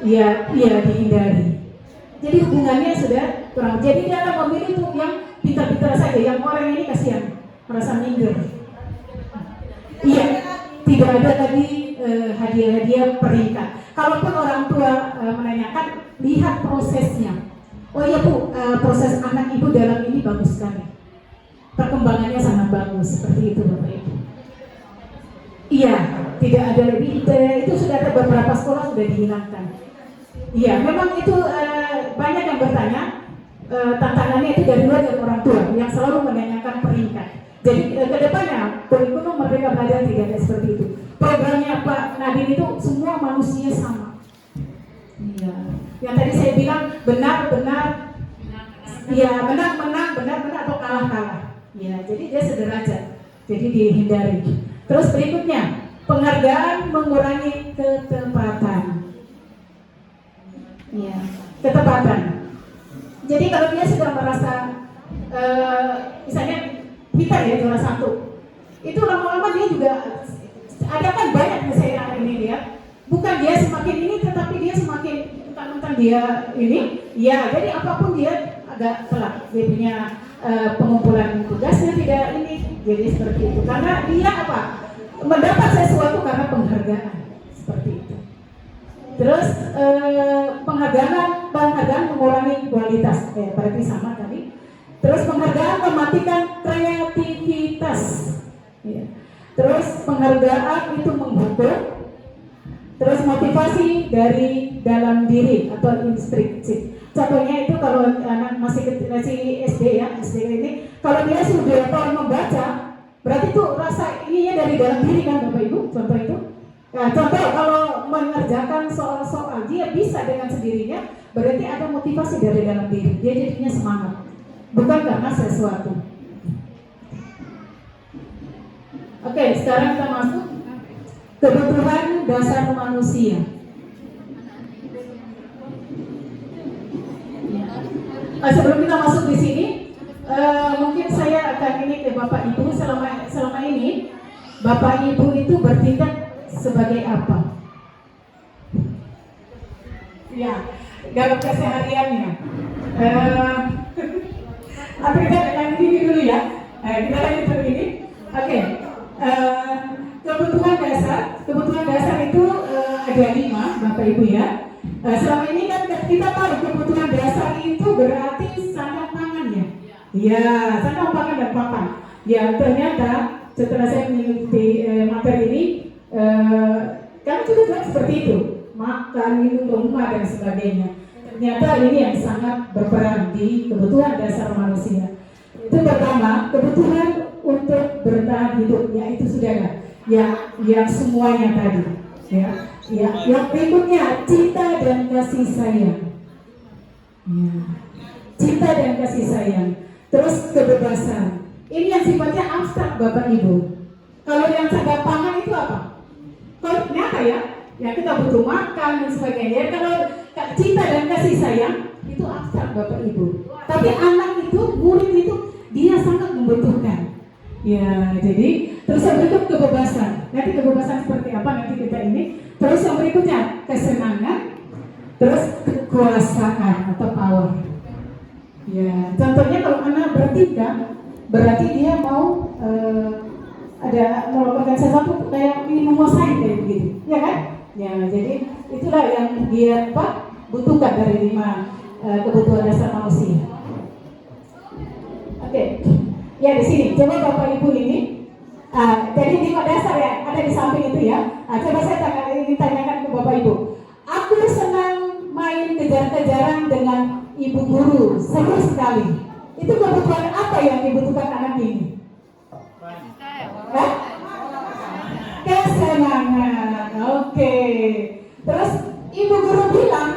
ya dihindari. Jadi hubungannya sudah kurang. Jadi dia akan memilih tuh yang pintar-pintar saja, yang orang ini kasihan, merasa minder. Iya, tidak ada lagi hadiah-hadiah peringkat. Kalaupun orang tua menanyakan, lihat prosesnya. Oh iya Bu, proses anak ibu dalam ini bagus sekali. Perkembangannya sangat bagus, seperti itu Bapak Ibu. Iya, tidak ada lebih. Itu sudah ada beberapa sekolah sudah dihilangkan. Iya, memang itu banyak yang bertanya. Tantangannya itu dari luar dari orang tua yang selalu menanyakan peringkat. Jadi ke depannya kurikulum Merdeka Belajar tidak ada seperti itu. Programnya Pak Nadine itu semua manusia sama. Iya. Yang tadi saya bilang benar-benar, iya menang atau kalah. Ya, jadi dia sederajat. Jadi dihindari. Terus berikutnya, penghargaan mengurangi ketepatan. Ya, ketepatan. Jadi kalau dia sudah merasa, misalnya kita ya juara 1, itu lama-lama dia juga ada kan banyak misalnya ini dia, bukan dia semakin ini, tetapi dia semakin mentang-mentang dia ini, ya jadi apapun dia agak telat, dia punya pengumpulan tugasnya tidak ini, jadi seperti itu. Karena dia apa? Mendapat sesuatu karena penghargaan, seperti itu. Terus penghargaan mengurangi kualitas, berarti sama tadi. Terus penghargaan mematikan kreativitas. Ya. Terus penghargaan itu menghukum. Terus motivasi dari dalam diri atau intrinsik. Contohnya itu kalau anak masih SD ya, SD ini, kalau dia sudah tahu membaca, berarti itu rasa ininya dari dalam diri kan Bapak Ibu, contoh itu. Nah, contoh kalau mengerjakan soal-soal dia bisa dengan sendirinya, berarti ada motivasi dari dalam diri, dia jadinya semangat, bukan karena sesuatu. Oke, sekarang kita masuk kebutuhan dasar manusia. Sebelum kita masuk di sini, mungkin saya akan ini ke Bapak Ibu. Selama ini Bapak Ibu itu bertindak sebagai apa? Ya, dalam kesehariannya. Tapi kita lanjut ini dulu ya. Kita lanjut dulu ini. Oke. Kebutuhan dasar itu ada 5 Bapak Ibu ya. Selama ini kan kita tahu kebutuhan dasar itu berarti sandang pangan ya. Ya, sandang pangan dan papan. Ya, ternyata setelah saya mengikuti materi ini, kami juga bilang seperti itu, makan, minum, rumah dan sebagainya. Ternyata ini yang sangat berperan di kebutuhan dasar manusia. Itu pertama, kebutuhan untuk bertahan hidup, yaitu sudah ada. yang semuanya tadi. Yang berikutnya cinta dan kasih sayang. Ya. Cinta dan kasih sayang. Terus kebebasan. Ini yang sifatnya abstrak Bapak Ibu. Kalau yang sadar pangan itu apa? Kalau nyata ya kita butuh makan dan sebagainya. Kalau cinta dan kasih sayang itu abstrak Bapak Ibu. Tapi anak itu, murid itu dia sangat membutuhkan. Ya, jadi terus yang berikut kebebasan. Nanti kebebasan seperti apa nanti kita ini. Terus yang berikutnya kesenangan. Terus kekuasaan atau power. Ya, contohnya kalau anak bertiga, berarti dia mau ada melakukan sesuatu kayak ingin menguasai kayak begitu, ya kan? Ya, jadi itulah yang dia butuhkan dari 5 kebutuhan dasar manusia. Oke, ya di sini coba Bapak Ibu ini, jadi 5 dasar ya, ada di samping itu ya. Coba saya ingin tanyakan ke Bapak Ibu. Aku senang main kejar-kejaran dengan ibu guru, seru sekali. Itu kebutuhan apa yang dibutuhkan anak ini? Kesenangan. Oke. Terus ibu guru bilang,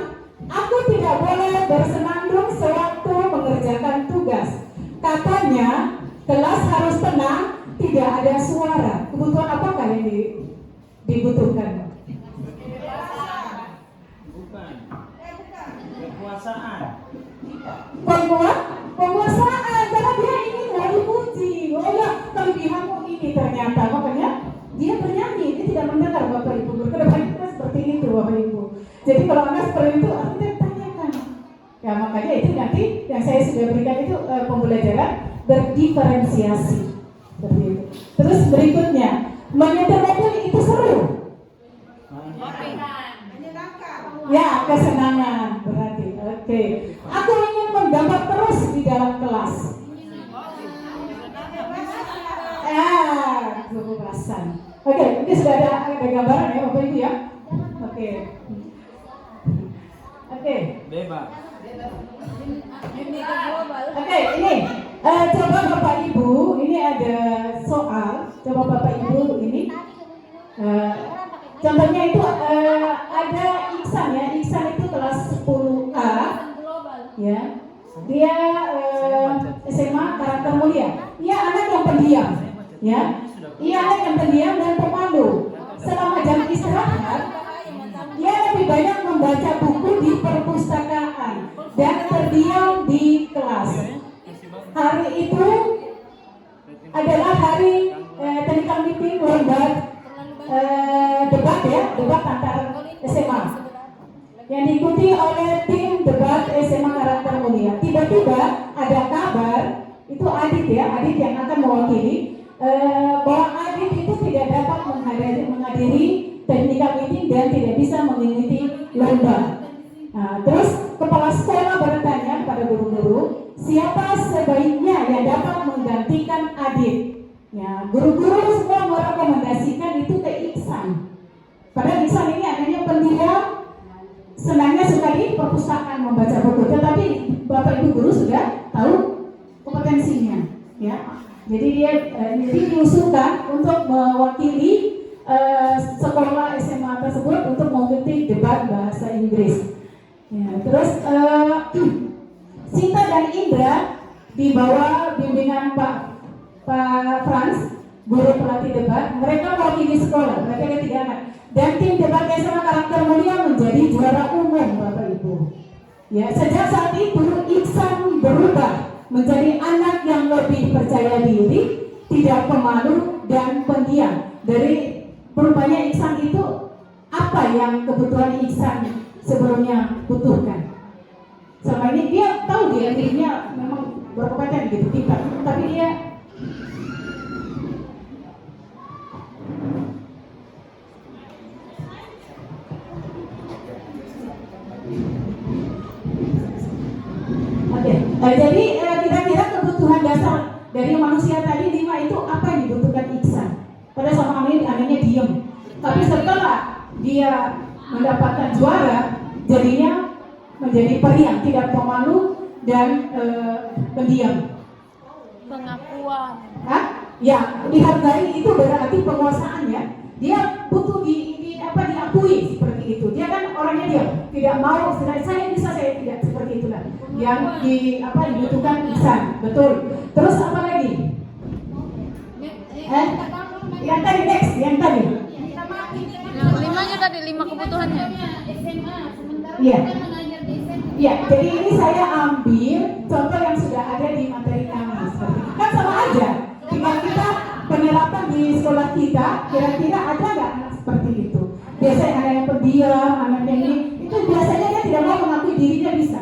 aku tidak boleh bersenandung sewaktu mengerjakan tugas. Katanya kelas harus tenang, tidak ada suara. Kebutuhan apakah yang dibutuhkan? Bukan. Kekuasaan. Penguasaan, karena dia ingin dipuji. Oh ya, kelebihanmu ini ternyata, makanya dia bernyanyi, dia tidak mendengar Bapak Ibu. Kedepannya kita seperti itu Bapak Ibu. Jadi kalau Anda seperti itu, Anda tanyakan. Ya makanya itu nanti yang saya sudah berikan itu pembelajaran berdiferensiasi. Seperti itu. Terus berikutnya, menyetir mobil itu seru. Ya, kesenangan berarti. Oke. Aku ingin menggambar terus di dalam kelas. Kebebasan. Oke, ini sudah ada gambaran ya Bapak Ibu ya. Oke. Bebas. Oke, ini coba Bapak Ibu, ini ada soal. Coba Bapak Ibu ini. Contohnya itu ada Iksan ya. Iksan itu kelas 10A. Ya. Dia SMA karakter mulia. Ia anak yang pendiam. Ya. Ia anak yang pendiam dan pemalu. Selama jam istirahat, ia lebih banyak membaca buku di perpustakaan dan terdiam di kelas. Hari itu adalah hari technical meeting lomba debat antar SMA yang diikuti oleh tim debat SMA karakter mulia. Tiba-tiba ada kabar, itu Adit yang akan mewakili bahwa Adit itu tidak dapat menghadiri technical meeting dan tidak bisa mengikuti lomba. Nah, terus kepala sekolah bertanya kepada guru-guru, siapa sebaiknya yang dapat menggantikan Adit? Ya, guru-guru semua merekomendasikan itu ke Iksan. Padahal Iksan ini adanya pendiam, senangnya suka di perpustakaan membaca buku. Tetapi Bapak Ibu guru sudah tahu kompetensinya, ya. Jadi dia diusulkan untuk mewakili sekolah SMA tersebut untuk mengikuti debat bahasa Inggris. Ya, terus Sinta dan Indra di bawah bimbingan Pak Frans, guru pelatih debat, mereka mewakili sekolah, mereka ada 3 anak. Dan tim debat SMA karakter mulia menjadi juara umum Bapak Ibu. Ya, sejak saat itu Iksan berubah menjadi anak yang lebih percaya diri, tidak pemalu dan pendiam. Dari perubahannya Iksan itu apa yang kebutuhan Iksan sebelumnya butuhkan? Selama ini dia tahu dirinya memang berkompeten gitu, pintar, tapi dia jadi kira-kira kebutuhan dasar dari manusia tadi 5 itu apa yang dibutuhkan Iksan? Pada sama kali anaknya diem, tapi setelah dia mendapatkan juara, jadinya menjadi periang, tidak pemalu dan pendiam. Pengakuan. Hah? Ya, dihargai itu berarti penguasaan ya. Dia butuh diakui seperti itu. Dia kan orangnya dia tidak mau saya bisa, saya tidak, seperti itulah. Yang dibutuhkan lisan, betul. Terus apa lagi? Yang tadi next, yang tadi. Yang limanya tadi, 5 kebutuhannya. Iya. Ya, jadi ini saya ambil contoh yang sudah ada di materi kami. Seperti itu. Kan sama aja. Tinggal kita penerapan di sekolah kita, kira-kira ada nggak anak seperti itu? Biasanya ada yang pendiam, anak yang ini, itu biasanya dia tidak mau mengakui dirinya bisa.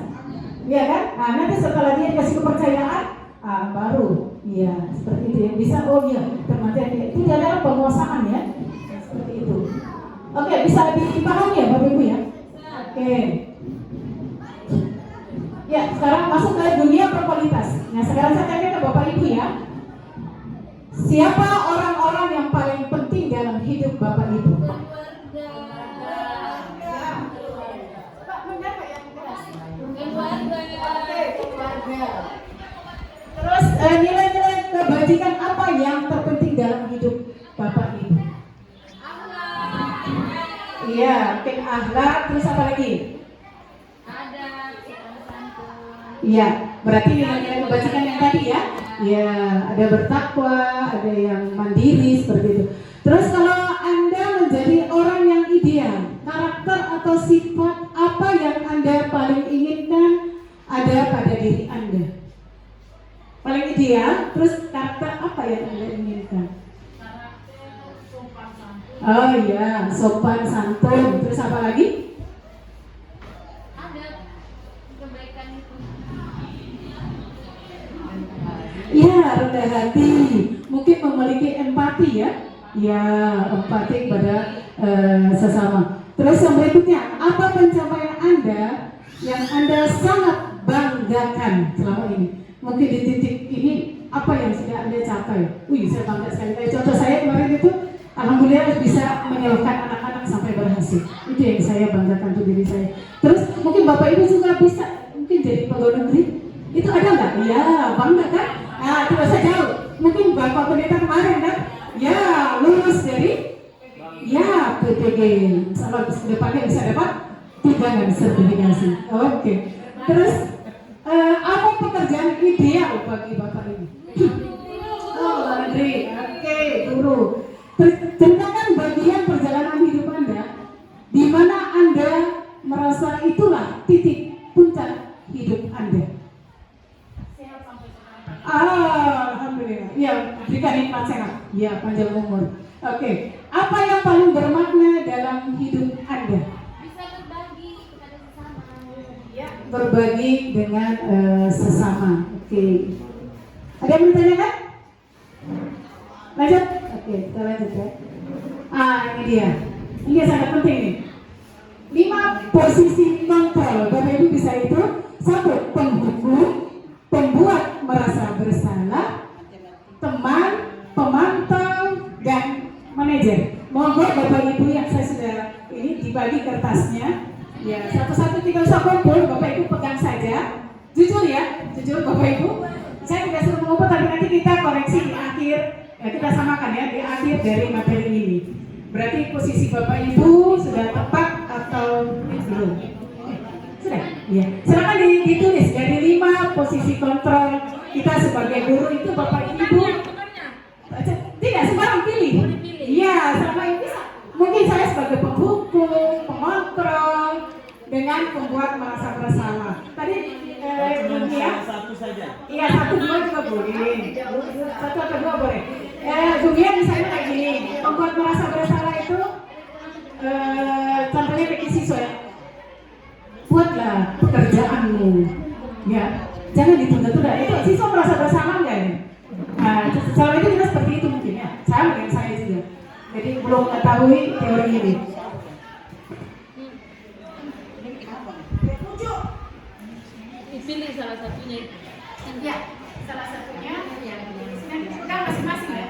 Iya kan? Nah, nanti setelah dia dikasih kepercayaan, baru, iya seperti itu yang bisa. Oh iya, kematian dia itu adalah penguasaan ya, seperti itu. Oke, bisa dipahami ya Bapak Ibu ya? Oke. Ya, sekarang masuk ke dunia berkualitas. Nah, sekarang saya tanya ke Bapak Ibu ya. Siapa orang-orang yang paling penting dalam hidup Bapak Ibu? Pak, mendengar yang keras. Keluarga. Terus nilai-nilai kebajikan apa yang terpenting dalam hidup Bapak Ibu? Iya, mungkin akhlak, terus apa lagi? Iya, berarti nilai-nilai kebajikan yang tadi ya. Ya, ada bertakwa, ada yang mandiri seperti itu. Terus kalau Anda menjadi orang yang ideal, karakter atau sifat apa yang Anda paling inginkan ada pada diri Anda? Paling ideal, terus karakter apa yang Anda inginkan? Oh iya, sopan santun. Terus apa lagi? Ada kebaikan itu. Ya, rendah hati. Mungkin memiliki empati ya. Ya, empati kepada sesama. Terus yang berikutnya, apa pencapaian Anda yang Anda sangat banggakan selama ini? Mungkin di titik ini apa yang sudah Anda capai? Wih, saya bangga sekali. Kayak contoh saya kemarin itu, alhamdulillah bisa menyalurkan anak-anak sampai berhasil. Itu yang saya banggakan untuk diri saya. Terus mungkin Bapak Ibu juga bisa mungkin jadi pegawai negeri. Itu ada nggak? Ya, bangga kan? Nah, itu saya jauh. Mungkin Bapak pendeta kemarin kan? Ya, lulus dari ya PPG. Sama depannya bisa dapat tunjangan sertifikasi. Oke. Terus apa pekerjaan ideal bagi Bapak ini? Oh, laundry. Oke, guru. Ceritakan bagian perjalanan hidup Anda di mana Anda merasa itulah titik puncak hidup Anda. Alhamdulillah. Ya, berikan nikmat sehat. Ya, panjang umur. Oke. Apa yang paling bermakna dalam hidup Anda? Bisa berbagi kepada sesama. Ya, Berbagi dengan sesama. Oke. Ada yang bertanya? Lanjut? Oke, kita lanjut ya. Ini dia. Ini sangat penting nih. 5 posisi kontrol. Bapak Ibu bisa itu. 1. Penghukum, pembuat merasa bersalah, teman, pemantau, dan manajer. Monggo Bapak Ibu yang saya sudah ini dibagi kertasnya. Ya, satu-satu tidak usah kumpul, Bapak Ibu pegang saja. Jujur ya, jujur Bapak Ibu. Saya tidak suruh mengumpul, tapi nanti kita koreksi di akhir. Ya, kita samakan ya di akhir dari materi ini. Berarti posisi Bapak Ibu sudah tepat atau belum? Sudah? Iya. Silakan ditulis dari 5 posisi kontrol kita sebagai guru itu Bapak Ibu. Tidak, sembarang pilih. Iya, selama ini bisa. Mungkin saya sebagai penghukum, pengontrol, dengan pembuat merasa bersalah. Tadi ini ya. Satu saja. Iya, 1, 2 juga boleh. 1 atau 2 boleh. Dunia misalnya kayak gini, pembuat merasa bersalah itu contohnya kayak siswa ya. Buatlah pekerjaanmu, ya. Jangan ditunda-tunda. Itu siswa merasa bersalah nggak ya? Nah, selama itu kita seperti itu mungkin ya. Sama dengan saya juga. Jadi belum mengetahui teori ini. Dipilih salah satunya itu. ya, salah satunya ya. Nanti pegang masing-masing ya.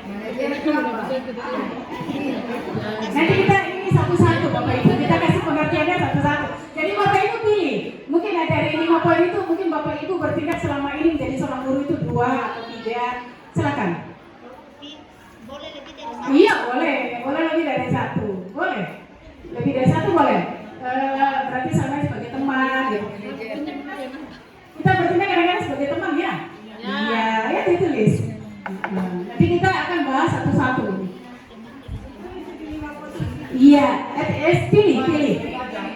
Nanti kita ini satu-satu Bapak Ibu. Kita kasih pengertiannya satu-satu. Jadi Bapak Ibu pilih. Mungkin dari 5 poin itu mungkin Bapak Ibu bertindak selama ini menjadi seorang guru itu 2 atau 3. Silakan. Iya, pilih.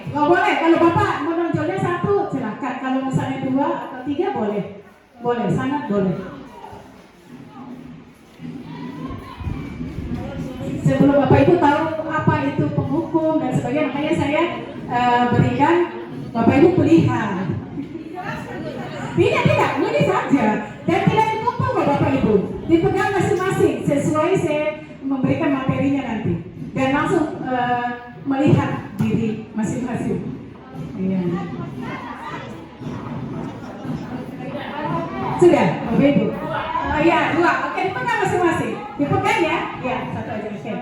Nggak boleh, kalau Bapak menonjolnya satu, silakan. Kalau misalnya 2 atau 3 boleh. Boleh, sangat boleh. Sebelum Bapak Ibu tahu apa itu penghukum dan sebagainya, makanya saya berikan Bapak Ibu pilihan. Tidak, ini saja. Dan tidak dikumpul kok Bapak Ibu. Dipegang masing-masing sesuai saya memberikan materinya nanti. Dan langsung melihat diri masing-masing. Iya. Sudah, Bapak Ibu. Ya, 2. Oke, dipegang masing-masing. Dipegang ya? Ya, 1 aja. Oke.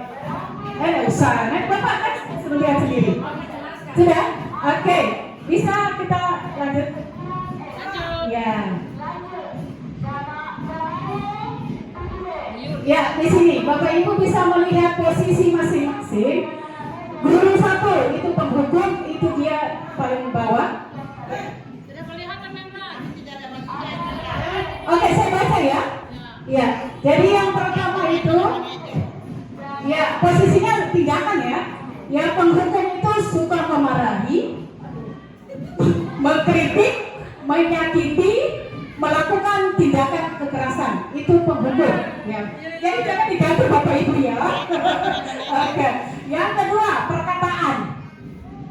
Nggak usah. Nanti Bapak kan suruh lihat sendiri. Sudah? Oke. Bisa kita lanjut? Ya. Ya, di sini Bapak Ibu bisa melihat posisi masing-masing. Guru 1 itu penghukum, itu dia paling bawah. Oke, saya baca ya. Ya, jadi yang pertama itu, ya posisinya tindakan ya. Yang penghukum itu suka memarahi, mengkritik, menyakiti, melakukan tindakan kekerasan. Itu penghukum. Ya. Jadi jangan diganti Bapak Ibu ya. Oke. Yang kedua, perkataan.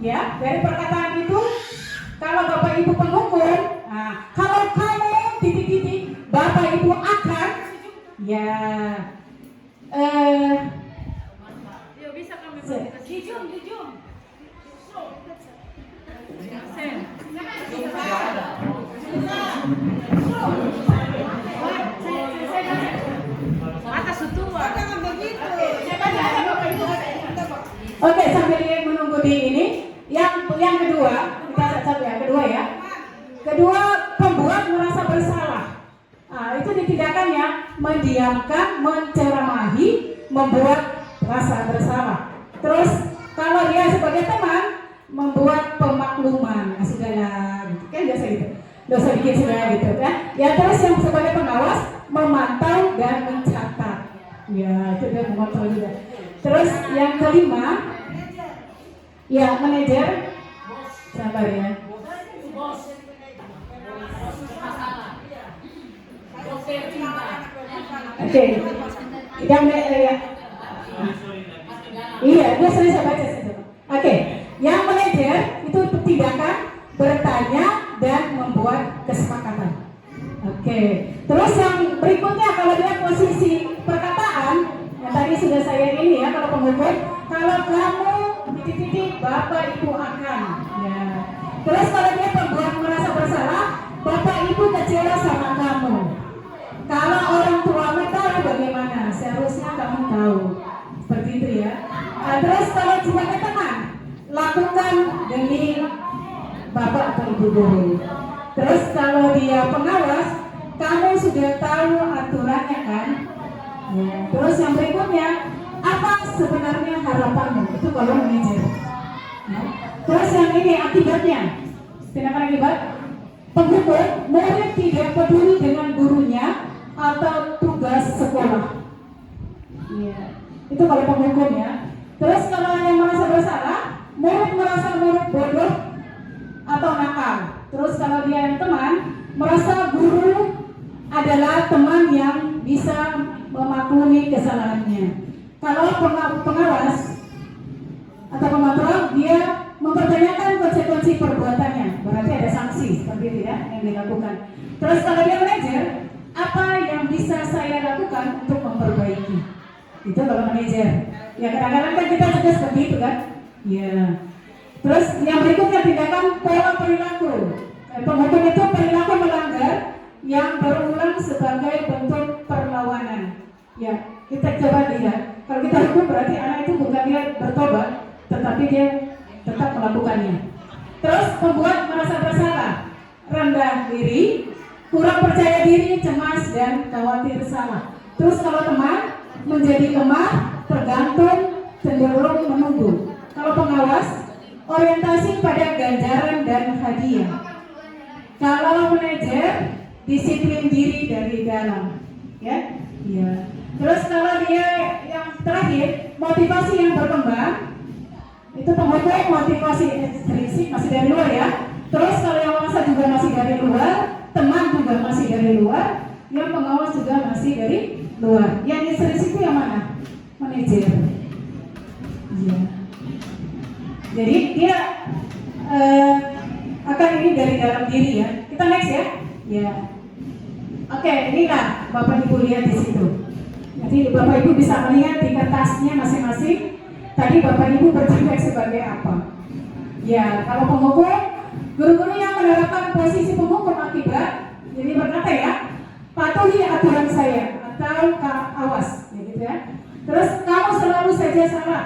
Ya, dari perkataan itu, kalau Bapak Ibu penghukum, nah, kalau kamu titik-titik, Bapak Ibu akan, ya, bisa kami dijum. Atas sutua. Jangan begitu. Oke, sambil menunggu di ini, yang kedua, kita satu ya, kedua ya. Kedua, pembuat merasa bersalah. Nah, itu tindakannya mendiamkan, menceramahi, membuat rasa bersalah. Terus kalau dia sebagai teman membuat pemakluman, nah, sudahlah, gitu kan biasa gitu. Dosa bikin sudah gitu kan. Ya terus yang sebagai pengawas memantau dan mencatat. Ya itu dia mengontrol juga. Terus yang kelima, ya manajer, sabar ya. Oke, yang ya. Iya, dia saya baca. Oke, yang manajer itu tindakan bertanya dan membuat kesepakatan. Oke, terus yang berikutnya kalau dia posisi perkataan, yang tadi sudah saya ini ya, kalau penghukum, kalau kamu titik-titik Bapak Ibu akan, ya. Terus kalau dia pembuat merasa bersalah, Bapak Ibu kecewa sama kamu. Kalau orang tuamu tahu bagaimana, seharusnya kamu tahu. Seperti itu ya. Nah, terus kalau sebagai teman, lakukan demi Bapak atau Ibu guru. Terus kalau dia pengawas, kamu sudah tahu aturannya kan? Ya. Terus yang berikutnya, apa sebenarnya harapanmu? Itu kalau manajer. Ya. Terus yang ini akibatnya, tindakan akibat. Penghukum, murid tidak peduli dengan gurunya atau tugas sekolah. Ya. Itu kalau penghukum ya. Terus kalau yang merasa bersalah, murid merasa murid bodoh atau nakal. Terus kalau dia yang teman, merasa guru adalah teman yang bisa memaklumi kesalahannya. Kalau pengawas atau pengontrol, dia mempertanyakan konsekuensi perbuatannya. Berarti ada sanksi seperti itu ya yang dilakukan. Terus kalau dia manajer, apa yang bisa saya lakukan untuk memperbaiki? Itu kalau manajer. Ya kadang-kadang kan kita juga seperti itu kan. Ya. Terus yang berikutnya tindakan pola perilaku. Penghukum itu perilaku melanggar yang berulang sebagai bentuk perlawanan. Ya, kita coba lihat. Kalau kita hukum berarti anak itu bukan dia bertobat, tetapi dia tetap melakukannya. Terus pembuat merasa bersalah, rendah diri, kurang percaya diri, cemas dan khawatir salah. Terus kalau teman menjadi lemah, tergantung, cenderung menunggu. Kalau pengawas, orientasi pada ganjaran dan hadiah. Kalau manajer, disiplin diri dari dalam. Ya, iya. Terus kalau dia yang terakhir, motivasi yang berkembang, Itu penghukum motivasi ekstrinsik masih dari luar ya. Terus kalau yang masa juga masih dari luar, teman juga masih dari luar, yang pengawas juga masih dari luar. Yang ekstrinsik itu yang mana? Manajer. Iya. Jadi dia akan ini dari dalam diri ya. Kita next ya. Ya. Oke, inilah Bapak Ibu lihat di situ. Jadi Bapak Ibu bisa melihat di kertasnya masing-masing. Tadi Bapak Ibu bertindak sebagai apa? Ya, kalau penghukum, guru-guru yang menerapkan posisi penghukum akibat, jadi berkata ya, patuhi aturan saya atau awas, gitu ya. Terus kamu selalu saja salah,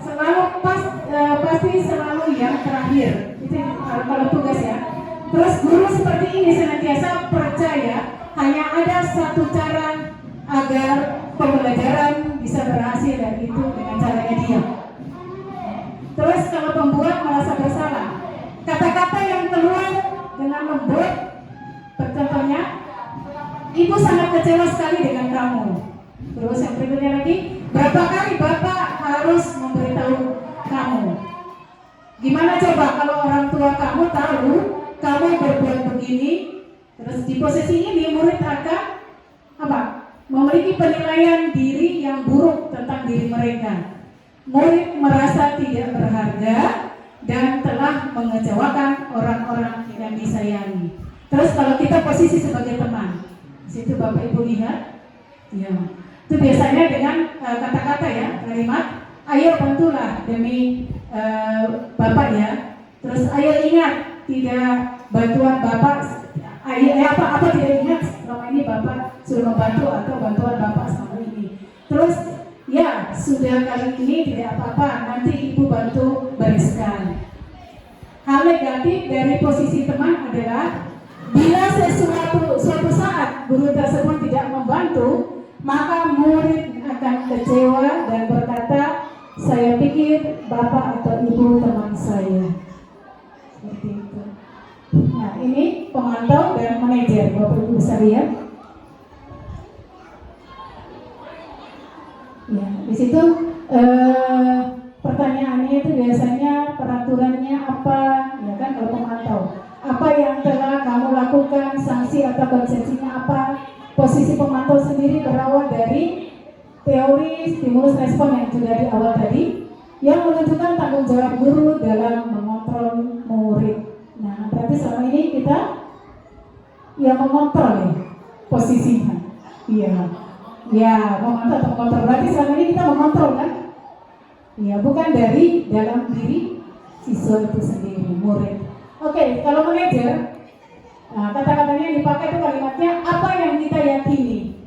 selalu pasti selalu yang terakhir. Itu kalau tugas ya. Terus guru seperti ini senantiasa percaya hanya ada satu cara agar pembelajaran bisa berhasil, dan itu dengan caranya diam. Terus kalau pembuat merasa bersalah, kata-kata yang keluar dengan lembut, contohnya, ibu sangat kecewa sekali dengan kamu. Terus yang berikutnya lagi, berapa kali bapak harus memberitahu kamu? Gimana coba kalau orang tua kamu tahu kamu berbuat begini? Terus di posisi ini murid akan apa? Memiliki penilaian diri yang buruk tentang diri mereka. Murid merasa tidak berharga dan telah mengecewakan orang-orang yang disayangi. Terus kalau kita posisi sebagai teman, situ Bapak Ibu lihat, ya, itu biasanya dengan kata-kata ya, kalimat, ayo bantulah demi Bapak ya. Terus ayo ingat, tidak bantuan Bapak, apa tidak ingat selama ini Bapak sudah membantu atau bantuan Bapak selama ini. Terus ya sudah kali ini tidak apa-apa, nanti Ibu bantu bariskan. Hal negatif dari posisi teman adalah bila suatu saat guru tersebut tidak membantu, maka murid akan kecewa dan berkata, saya pikir Bapak atau Ibu teman saya. Seperti itu. Nah, ini pemantau dan manajer, Bapak Ibu bisa lihat. Ya, di situ pertanyaannya itu biasanya peraturannya apa, ya kan, kalau pemantau. Apa yang telah kamu lakukan, sanksi atau konsekuensinya apa? Posisi pemantau sendiri berawal dari teori stimulus respon yang sudah di awal tadi, yang menunjukkan tanggung jawab guru dalam mengontrol murid. Nah, berarti selama ini kita yang mengontrol ya posisinya. Iya. Ya, mengontrol atau mengontrol. Berarti selama ini kita mengontrol kan? Ya, bukan dari dalam diri siswa itu sendiri, murid. Oke, kalau manajer, nah, kata-katanya yang dipakai itu kalimatnya apa yang kita yakini.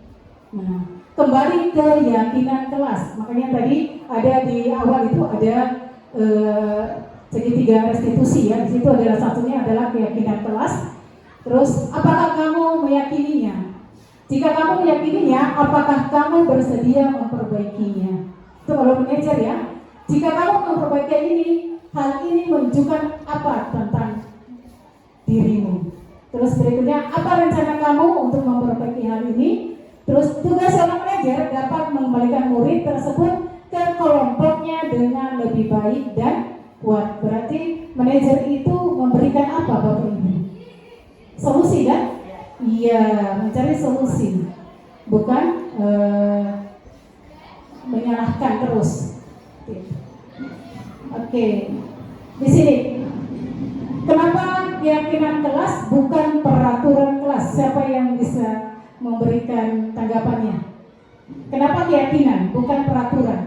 Nah, kembali ke keyakinan kelas. Makanya tadi ada di awal itu ada segitiga restitusi ya. Di situ adalah satunya adalah keyakinan kelas. Terus, apakah kamu meyakininya? Jika kamu meyakininya, apakah kamu bersedia memperbaikinya? Itu kalau manajer ya. Jika kamu memperbaiki ini, hal ini menunjukkan apa tentang dirimu. Terus berikutnya, apa rencana kamu untuk memperbaiki hal ini? Terus tugas seorang manajer dapat mengembalikan murid tersebut ke kelompoknya dengan lebih baik dan kuat. Berarti manajer itu memberikan apa Bapak Ibu? Solusi kan? Iya, mencari solusi, bukan menyalahkan terus. Oke, di sini kenapa keyakinan kelas bukan peraturan kelas? Siapa yang bisa memberikan tanggapannya? Kenapa keyakinan bukan peraturan?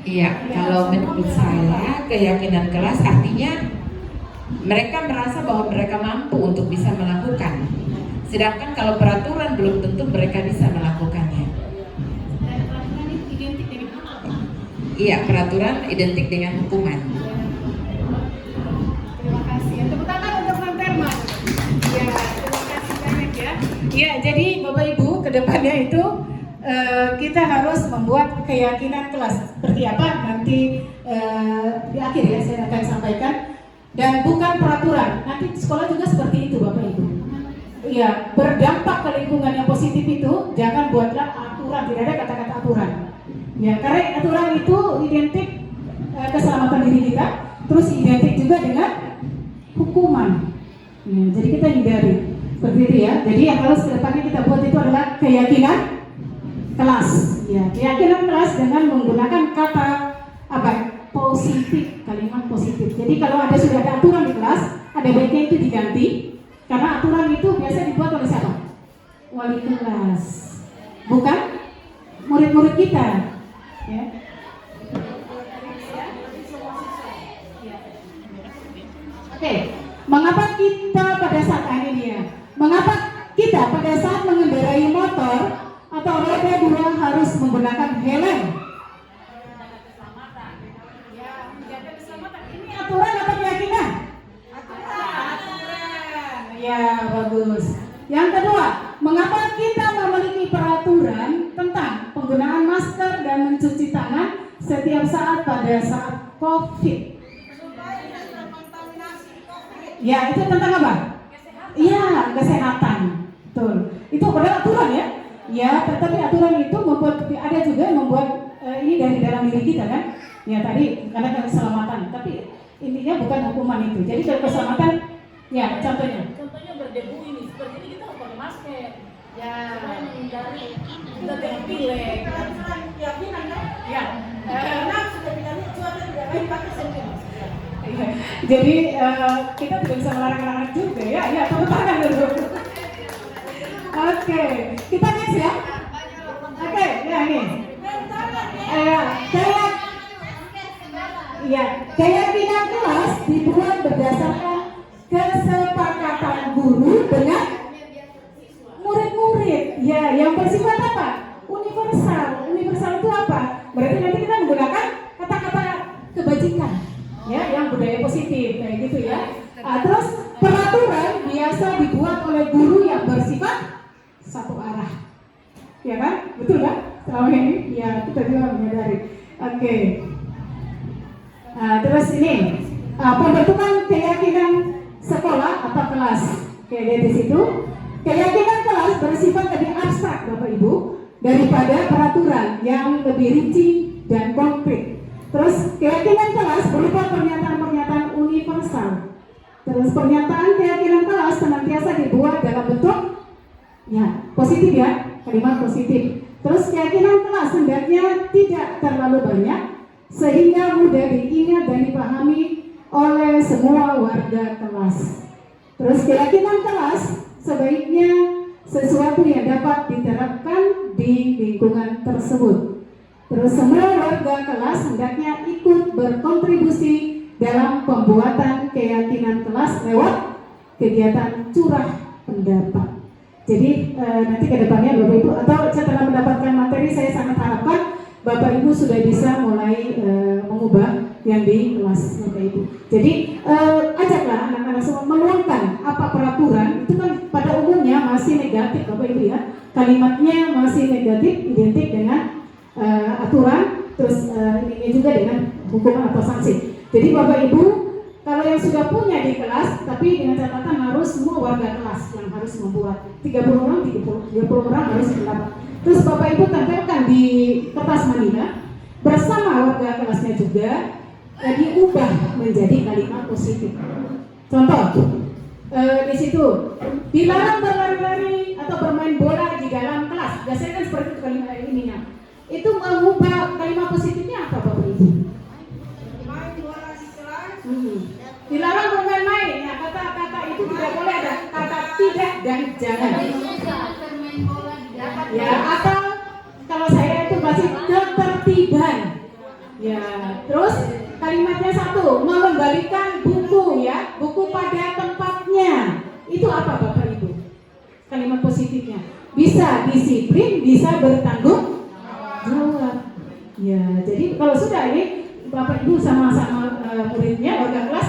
Iya, kalau menurut saya keyakinan kelas artinya mereka merasa bahwa mereka mampu untuk bisa melakukan. Sedangkan kalau peraturan belum tentu mereka bisa melakukannya. Iya, peraturan identik dengan hukuman. Terima kasih. Tepuk tangan untuk Bang Terman. Ya, terima kasih banyak ya. Ya, jadi Bapak Ibu kedepannya itu kita harus membuat keyakinan kelas. Seperti apa nanti di akhir ya saya akan sampaikan. Dan bukan peraturan. Nanti sekolah juga seperti itu Bapak Ibu. Ya, berdampak ke lingkungan yang positif itu jangan buatlah aturan, tidak ada kata-kata aturan. Ya, karena aturan itu identik keselamatan diri kita, terus identik juga dengan hukuman. Ya, jadi kita hindari seperti itu ya. Jadi yang harus kedepannya kita buat itu adalah keyakinan kelas. Ya, keyakinan kelas dengan menggunakan kata apa? Positif, kalimat positif. Jadi kalau sudah ada aturan di kelas, ada baiknya itu diganti. Karena aturan itu biasa dibuat oleh siapa? Wali kelas, bukan murid-murid kita. Ya. Oke, mengapa kita pada saat ini dia? Mengapa kita pada saat mengendarai motor atau roda dua harus menggunakan helm? Ini aturan atau keyakinan? Ya, bagus. Yang kedua, mengapa kita memiliki peraturan tentang penggunaan masker dan mencuci tangan setiap saat pada saat COVID? Ya, itu tentang apa? Iya, kesehatan. Betul. Itu adalah aturan ya. Ya, tetapi aturan itu membuat ada juga yang membuat ini dari dalam diri kita kan. Ya tadi karena keselamatan, tapi intinya bukan hukuman itu. Jadi kalau keselamatan, ya contohnya berdebu ini seperti ini kita harus pakai masker. Ya, menghindari kita jangan pilek. Keyakinan kan? Ya. Karena sudah bilang cuaca tidak baik pakai masker. Jadi kita tidak bisa melarang anak-anak juga ya. Ya, tepuk tangan dulu. Oke, kita next ya. Oke, ya ini. Keyakinan kelas dibuat berdasarkan kesepakatan guru dengan murid-murid. Ya, yang bersifat apa? Universal. Universal itu apa? Berarti nanti kita menggunakan kata-kata kebajikan, ya, yang budaya positif kayak gitu ya. Terus peraturan biasa dibuat oleh guru yang bersifat satu arah, ya kan? Betul kan? Selama ini, ya kita juga menyadari. Oke. Terus ini pembentukan keyakinan sekolah atau kelas. Oke, lihat di situ. Keyakinan kelas bersifat lebih abstrak, Bapak Ibu, daripada peraturan yang lebih rinci dan konkret. Terus keyakinan kelas berupa pernyataan-pernyataan universal. Terus pernyataan keyakinan kelas senantiasa dibuat dalam bentuk ya positif ya, kalimat positif. Terus keyakinan kelas hendaknya tidak terlalu banyak sehingga mudah diingat dan dipahami oleh semua warga kelas. Terus keyakinan kelas sebaiknya sesuatu yang dapat diterapkan di lingkungan tersebut. Terus semua warga kelas hendaknya ikut berkontribusi dalam pembuatan keyakinan kelas lewat kegiatan curah pendapat. Jadi nanti ke depannya Bapak Ibu atau setelah mendapatkan materi saya sangat harapkan Bapak Ibu sudah bisa mulai mengubah yang di kelas Bapak Ibu. Jadi ajaklah anak-anak semua meluangkan apa peraturan itu kan pada umumnya masih negatif Bapak Ibu ya. Kalimatnya masih negatif identik dengan aturan terus ini juga dengan hukuman atau sanksi. Jadi Bapak Ibu kalau yang sudah punya di kelas tapi dengan catatan harus semua warga kelas yang harus membuat 30 orang 30 orang harus mendapat. Terus Bapak Ibu tempelkan di kertas manila bersama warga kelasnya juga diubah menjadi kalimat positif. Contoh di situ dilarang berlari-lari atau bermain bola di dalam kelas. Biasanya kan seperti itu kalimat ininya. Itu mengubah kalimat positifnya apa Bapak Ibu? Main bola di kelas. Dilarang bermain-main. Ya, kata-kata itu tidak boleh ada kata tidak dan jangan. Ya, atau kalau saya itu masih ketertiban. Ya, terus kalimatnya satu, mengembalikan buku ya, buku pada tempatnya. Itu apa Bapak Ibu? Kalimat positifnya. Bisa disiplin, bisa bertanggung jawab. Ya, jadi kalau sudah ini Bapak Ibu sama-sama muridnya warga kelas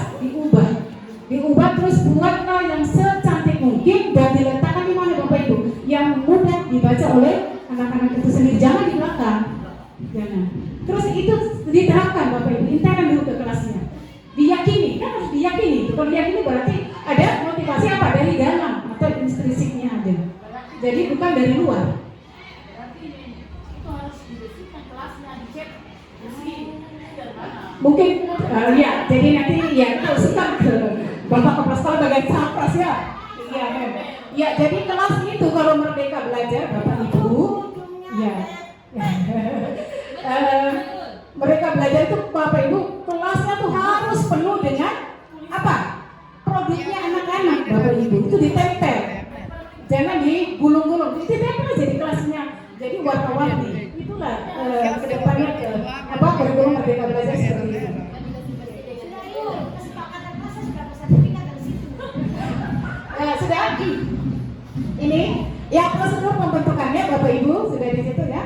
diubah terus buatlah yang secantik mungkin dan diletakkan di mana Bapak Ibu yang mudah dibaca oleh anak-anak itu sendiri. di belakang. Jangan. Terus itu diterapkan Bapak Ibu, intakan dulu ke kelasnya. Diyakini, kan harus diyakini. Kalau diyakini berarti ada motivasi apa dari dalam atau intrinsicnya ada. Jadi bukan dari luar. Berarti itu harus dibersihkan kelasnya, dicek bersih. Dari mana? Mungkin ya, jadi nanti ya kita usulkan ke Bapak Kepala Sekolah bagian Sapras ya. Iya, memang. Ya, jadi kelas itu kalau Merdeka Belajar Bapak Ibu, ya. Mereka belajar itu Bapak Ibu kelasnya tuh harus penuh dengan apa? Produknya anak-anak Bapak Ibu itu ditempel, jangan digulung-gulung, ditempel aja di kelasnya, jadi warna-warni. Itulah kedepannya ke apa kurikulum Merdeka Belajar seperti itu. Sudah ini ya prosedur pembentukannya Bapak Ibu sudah di situ ya.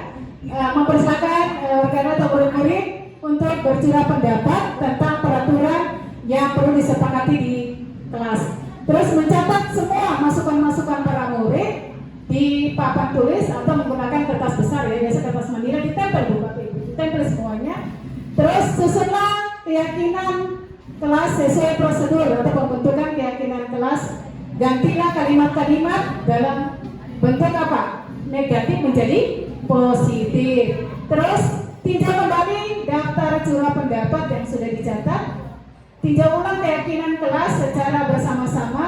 Mempersilakan rekan atau murid-murid untuk bercurah pendapat tentang peraturan yang perlu disepakati di kelas. Terus mencatat semua masukan-masukan para murid di papan tulis atau menggunakan kertas besar ya, biasa kertas manila ditempel Bapak Ibu, ditempel semuanya. Terus susunlah keyakinan kelas sesuai prosedur atau pembentukan keyakinan kelas. Gantilah kalimat-kalimat dalam bentuk apa? Negatif menjadi positif. Terus tinjau kembali daftar curah pendapat yang sudah dicatat. Tinjau ulang keyakinan kelas secara bersama-sama.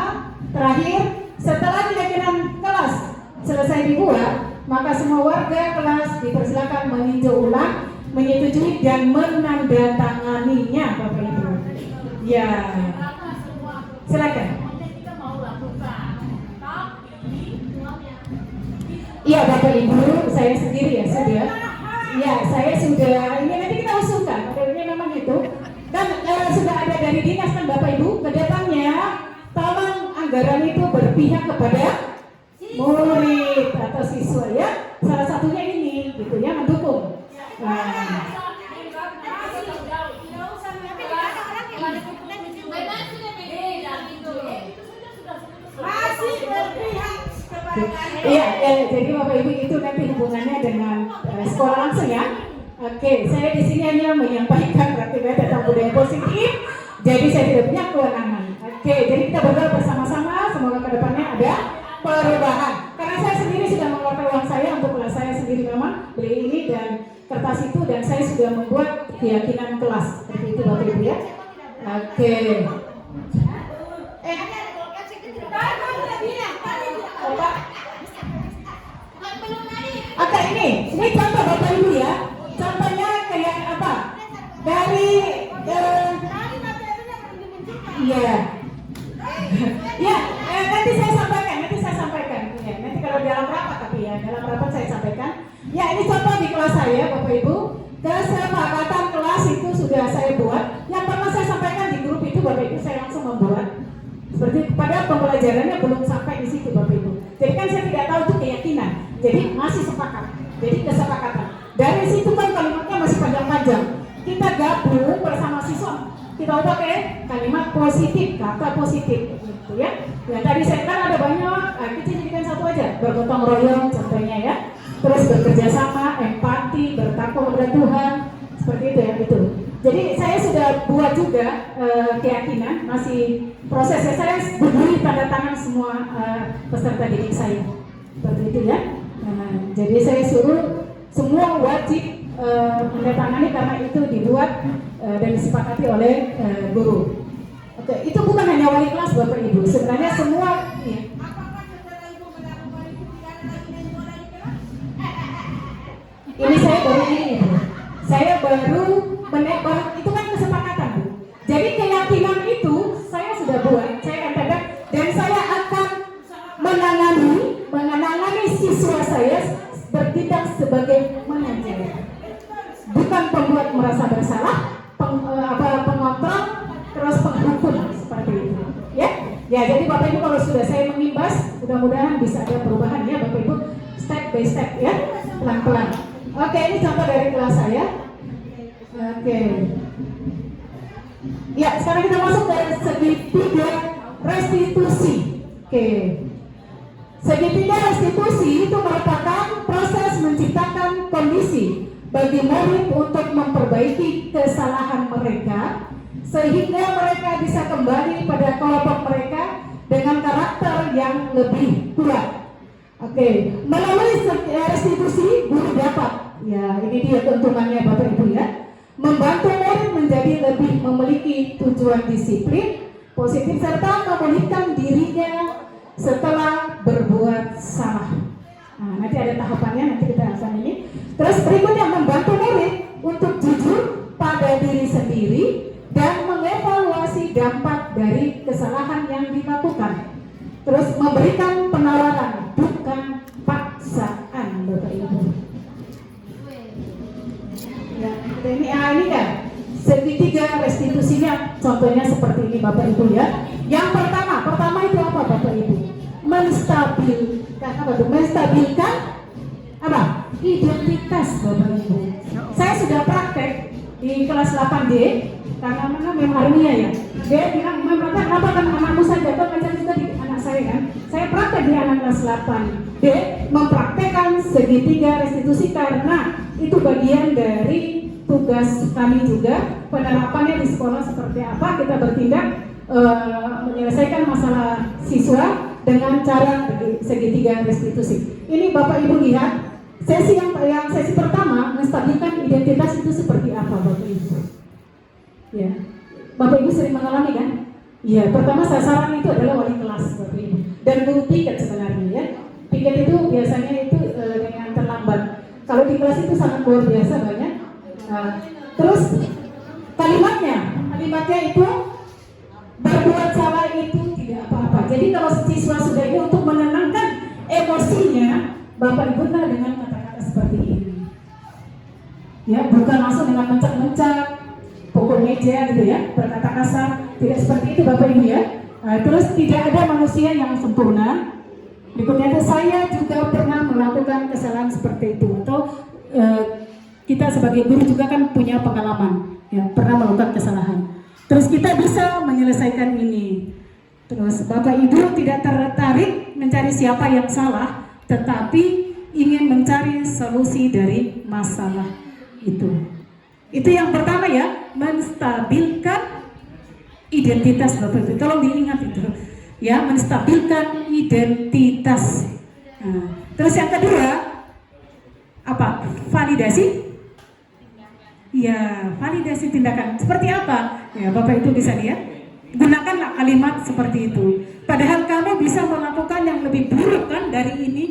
Terakhir, setelah keyakinan kelas selesai dibuat, maka semua warga kelas dipersilakan meninjau ulang, menyetujui dan menandatanganinya, Bapak Ibu. Ya, silakan. Iya Bapak Ibu, saya sendiri ya sudah. Iya, saya sudah. Ini nanti kita usulkan. Modelnya memang itu. Dan sudah ada dari dinas kan Bapak Ibu. Kedepannya, tolong anggaran itu berpihak kepada murid atau siswa ya. Salah satunya ini, gitu ya, mendukung. Masih berpihak kepada Iya, jadi Bapak Ibu itu nanti hubungannya dengan sekolah langsung ya. Oke, saya di sini hanya menyampaikan praktik tentang budaya positif. Jadi saya tidak punya kewenangan. Oke, jadi kita berdoa bersama-sama semoga kedepannya ada perubahan. Karena saya sendiri sudah mengeluarkan uang saya untuk kelas saya sendiri memang beli ini dan kertas itu dan saya sudah membuat keyakinan kelas seperti itu Bapak Ibu ya. Oke. Oke, ini contoh Bapak Ibu ya. Contohnya kayak apa? Dari iya. Ya, nanti saya sampaikan. Ya, nanti kalau dalam rapat tapi ya, dalam rapat saya sampaikan. Ya, ini contoh di kelas saya Bapak Ibu. Kesepakatan kelas itu sudah saya buat. Yang pernah saya sampaikan di grup itu Bapak Ibu saya langsung membuat. Seperti pada pembelajarannya belum sampai di situ Bapak Ibu. Jadi kan saya tidak tahu itu keyakinan. Jadi masih sepakat. Jadi kesepakatan. Dari situ kan kalimatnya masih panjang-panjang. Kita gabung bersama siswa. Kita pakai kalimat positif, kata positif, gitu ya. Yang tadi saya kan ada banyak. Kita jadikan satu aja. Bergotong royong contohnya ya. Terus bekerja sama, empati, bertakwa kepada Tuhan, seperti itu ya itu. Jadi saya sudah buat juga keyakinan, masih prosesnya saya berdiri tanda tangan semua peserta didik saya, seperti itu ya. Jadi saya suruh semua wajib menandatangani karena itu dibuat dan disepakati oleh guru. Oke, itu bukan hanya wali kelas Bapak Ibu, sebenarnya semua. Ya. Ini saya baru ini, saya baru itu kan kesepakatan Bu. Jadi keyakinan itu saya sudah buat, saya akan tanda dan saya akan menangani siswa saya bertindak sebagai mengajar, bukan pembuat merasa bersalah, pengontrol, terus penghukum seperti itu. Ya, jadi Bapak Ibu kalau sudah saya mengimbas, mudah-mudahan bisa ada perubahan ya Bapak Ibu, step by step ya, pelan-pelan. Oke, ini contoh dari kelas saya. Oke. Ya, sekarang kita masuk dari segitiga restitusi. Oke. Segitiga restitusi itu merupakan proses menciptakan kondisi bagi murid untuk memperbaiki kesalahan mereka sehingga mereka bisa kembali pada kelompok mereka dengan karakter yang lebih kuat. Oke, melalui restitusi guru dapat, ya ini dia keuntungannya Bapak Ibu ya, membantu murid menjadi lebih memiliki tujuan disiplin positif serta memulihkan dirinya setelah berbuat salah. Nah, nanti ada tahapannya, nanti kita akan ini. Terus berikutnya membantu murid untuk jujur pada diri sendiri dan mengevaluasi dampak dari kesalahan yang dilakukan. Terus memberikan penawaran, bukan paksaan, Bapak Ibu. Ya, ini kan segitiga restitusinya, contohnya seperti ini Bapak Ibu ya. Yang pertama itu apa Bapak Ibu? Menstabilkan apa? Identitas Bapak Ibu. Saya sudah praktek di kelas 8D karena memang harmonia ya. Dia bilang memang kenapa kan anakmu saja atau macam juga di anak saya kan. Saya praktek di anak kelas 8D mempraktekkan segitiga restitusi karena itu bagian dari tugas kami juga. Penerapannya di sekolah seperti apa, kita bertindak menyelesaikan masalah siswa dengan cara segitiga restitusi. Ini Bapak Ibu lihat sesi yang sesi pertama menstabilkan identitas itu seperti apa Bapak Ibu? Ya, Bapak Ibu sering mengalami kan? Ya, pertama sasaran itu adalah wali kelas Bapak Ibu dan guru piket sebenarnya ya. Piket itu biasanya itu dengan terlambat. Kalau di kelas itu sangat luar biasa banyak. Terus kalimatnya itu berbuat salah itu tidak apa-apa. Jadi kalau siswa sudah ini untuk menenangkan emosinya, Bapak Ibu dengan kata-kata seperti ini. Ya, bukan langsung dengan mencak-mencak, pukul meja gitu ya, berkata kasar, tidak seperti itu Bapak Ibu ya. Terus tidak ada manusia yang sempurna. Berikutnya itu saya juga pernah melakukan kesalahan seperti itu atau kita sebagai guru juga kan punya pengalaman ya, pernah melakukan kesalahan. Terus kita bisa menyelesaikan ini. Terus Bapak Ibu tidak tertarik mencari siapa yang salah, tetapi ingin mencari solusi dari masalah itu. Itu yang pertama ya, menstabilkan identitas Bapak Ibu. Tolong diingat itu. Ya, menstabilkan identitas. Nah, terus yang kedua apa? Validasi. Ya, validasi tindakan. Seperti apa? Ya, Bapak Ibu bisa lihat. Gunakanlah kalimat seperti itu. Padahal kamu bisa melakukan yang lebih buruk kan dari ini.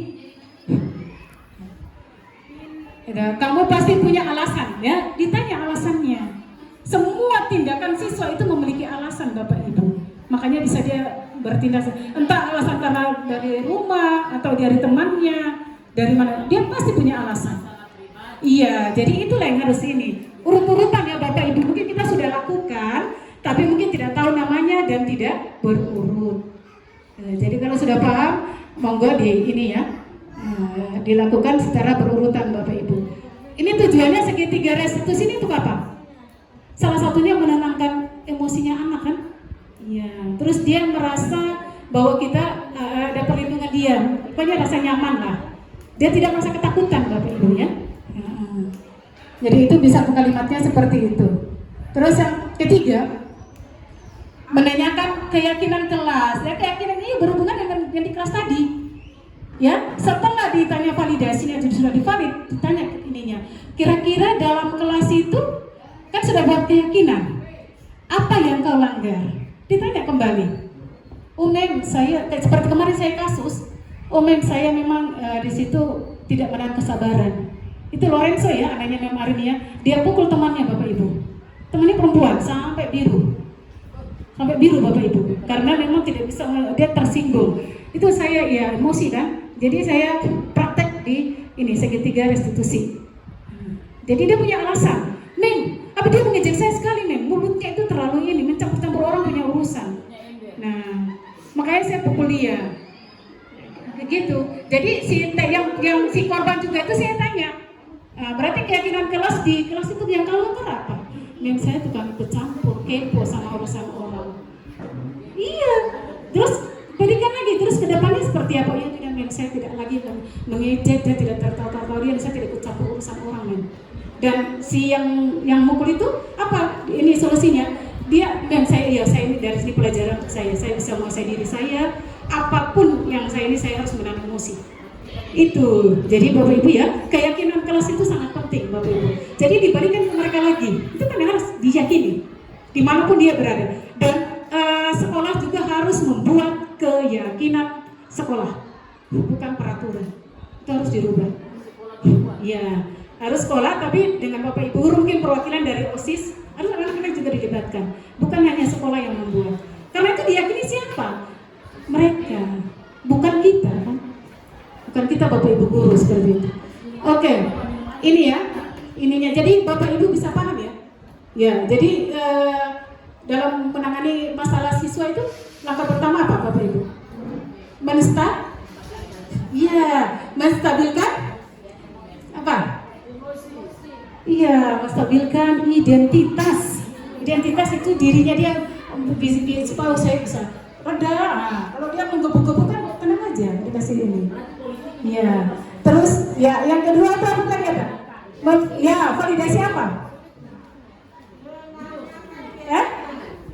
Ya, kamu pasti punya alasan ya. Ditanya alasannya. Semua tindakan siswa itu memiliki alasan Bapak Ibu. Makanya bisa dia bertindak. Entah alasan karena dari rumah atau dari temannya, dari mana. Dia pasti punya alasan. Iya, jadi itulah yang harus ini. Urut-urutan ya Bapak Ibu, mungkin kita sudah lakukan, tapi mungkin tidak tahu namanya dan tidak berurut. Jadi kalau sudah paham, monggo di ini ya, dilakukan secara berurutan Bapak Ibu. Ini tujuannya segitiga restitusi ini untuk apa? Salah satunya menenangkan emosinya anak kan? Iya. Terus dia merasa bahwa kita ada perlindungan dia, pokoknya rasa nyaman lah. Dia tidak merasa ketakutan Bapak Ibu ya. Jadi itu bisa kalimatnya seperti itu. Terus yang ketiga, menanyakan keyakinan kelas. Ya, keyakinan ini berhubungan dengan yang di kelas tadi. Ya, setelah ditanya validasinya sudah divalid, ditanya ininya. Kira-kira dalam kelas itu kan sudah buat keyakinan. Apa yang kau langgar? Ditanya kembali. Mem, saya seperti kemarin saya kasus. Mem, saya memang di situ tidak menahan kesabaran. Itu Lorenzo ya, anaknya Mem Arinia. Dia pukul temannya Bapak Ibu. Temannya perempuan sampai biru. Sampai biru Bapak Ibu. Karena memang tidak bisa, dia tersinggung. Itu saya ya emosi kan. Jadi saya praktek di ini segitiga restitusi. Jadi dia punya alasan. Mem, apa dia mengejek saya sekali Mem. Mulutnya itu terlalu ini, mencampur-campur orang punya urusan. Nah, makanya saya pukul dia. Begitu. Jadi yang si korban juga itu saya tanya. Berarti keyakinan kelas di kelas itu yang kalau apa? Mem, saya tukang ikut campur, kepo sama urusan orang. Iya. Terus balikan lagi, terus ke depannya seperti apa? Ya tidak Mem, saya tidak lagi mengejek, dia tidak tertawa-tawa dia, saya tidak ikut campur ratusan orang men. Dan si yang mukul itu apa? Ini solusinya. Dia dan saya ini dari sini pelajaran untuk saya bisa menguasai diri saya, apapun yang saya harus menahan emosi. Itu jadi Bapak Ibu ya, keyakinan kelas itu sangat penting Bapak Ibu. Jadi dibandingkan ke mereka lagi, itu kan harus diyakini dimanapun dia berada. Dan sekolah juga harus membuat keyakinan sekolah, bukan peraturan. Itu harus dirubah. Ya, harus sekolah tapi dengan Bapak Ibu guru, mungkin perwakilan dari OSIS, harus anak-anak juga dilibatkan. Bukan hanya sekolah yang membuat. Karena itu diyakini siapa? Mereka, bukan kita kan? Bukan kita Bapak Ibu guru seperti itu. Oke, ini ya, ininya. Jadi Bapak Ibu bisa paham ya? Ya, jadi dalam menangani masalah siswa itu langkah pertama apa Bapak Ibu? Menstabilkan apa? Iya, menstabilkan identitas. Identitas itu dirinya dia bisa saya bisa reda. Kalau dia menggebu-gebu kan tenang aja dikasih ini. Iya. Terus ya yang kedua apa bukan ya Pak? Ya, validasi apa?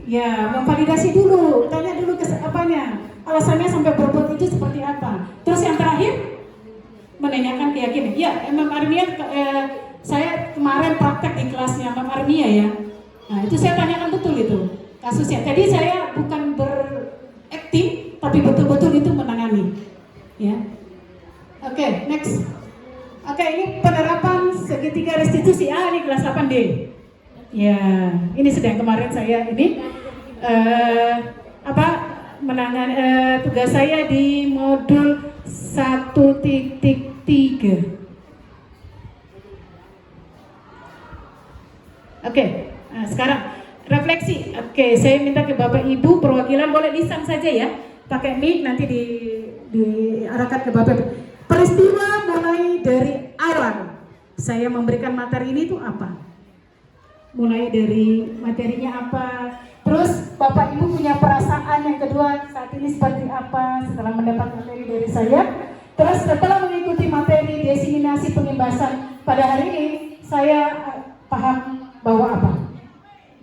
Ya, memvalidasi dulu, tanya dulu apanya, alasannya sampai berbuat itu seperti apa. Terus yang terakhir menanyakan keyakinan. Ya, Mbak Armia, saya kemarin praktek di kelasnya Mbak Armia ya. Nah, itu saya tanyakan betul itu kasusnya. Jadi saya bukan berakting, tapi betul-betul itu menangani. Ya. Oke, next. Oke, ini penerapan segitiga restitusi. Ini kelas 8D. Ya, ini sedang kemarin saya ini menangani tugas saya di modul 1.3. Oke, nah sekarang refleksi. Oke, saya minta ke Bapak Ibu perwakilan boleh lisan saja ya, pakai mic nanti diarahkan ke Bapak Ibu. Peristiwa mulai dari awal saya memberikan materi ini tuh apa? Mulai dari materinya apa, terus Bapak Ibu punya perasaan yang kedua saat ini seperti apa setelah mendapat materi dari saya. Terus setelah mengikuti materi diseminasi pengimbasan pada hari ini, saya paham bahwa apa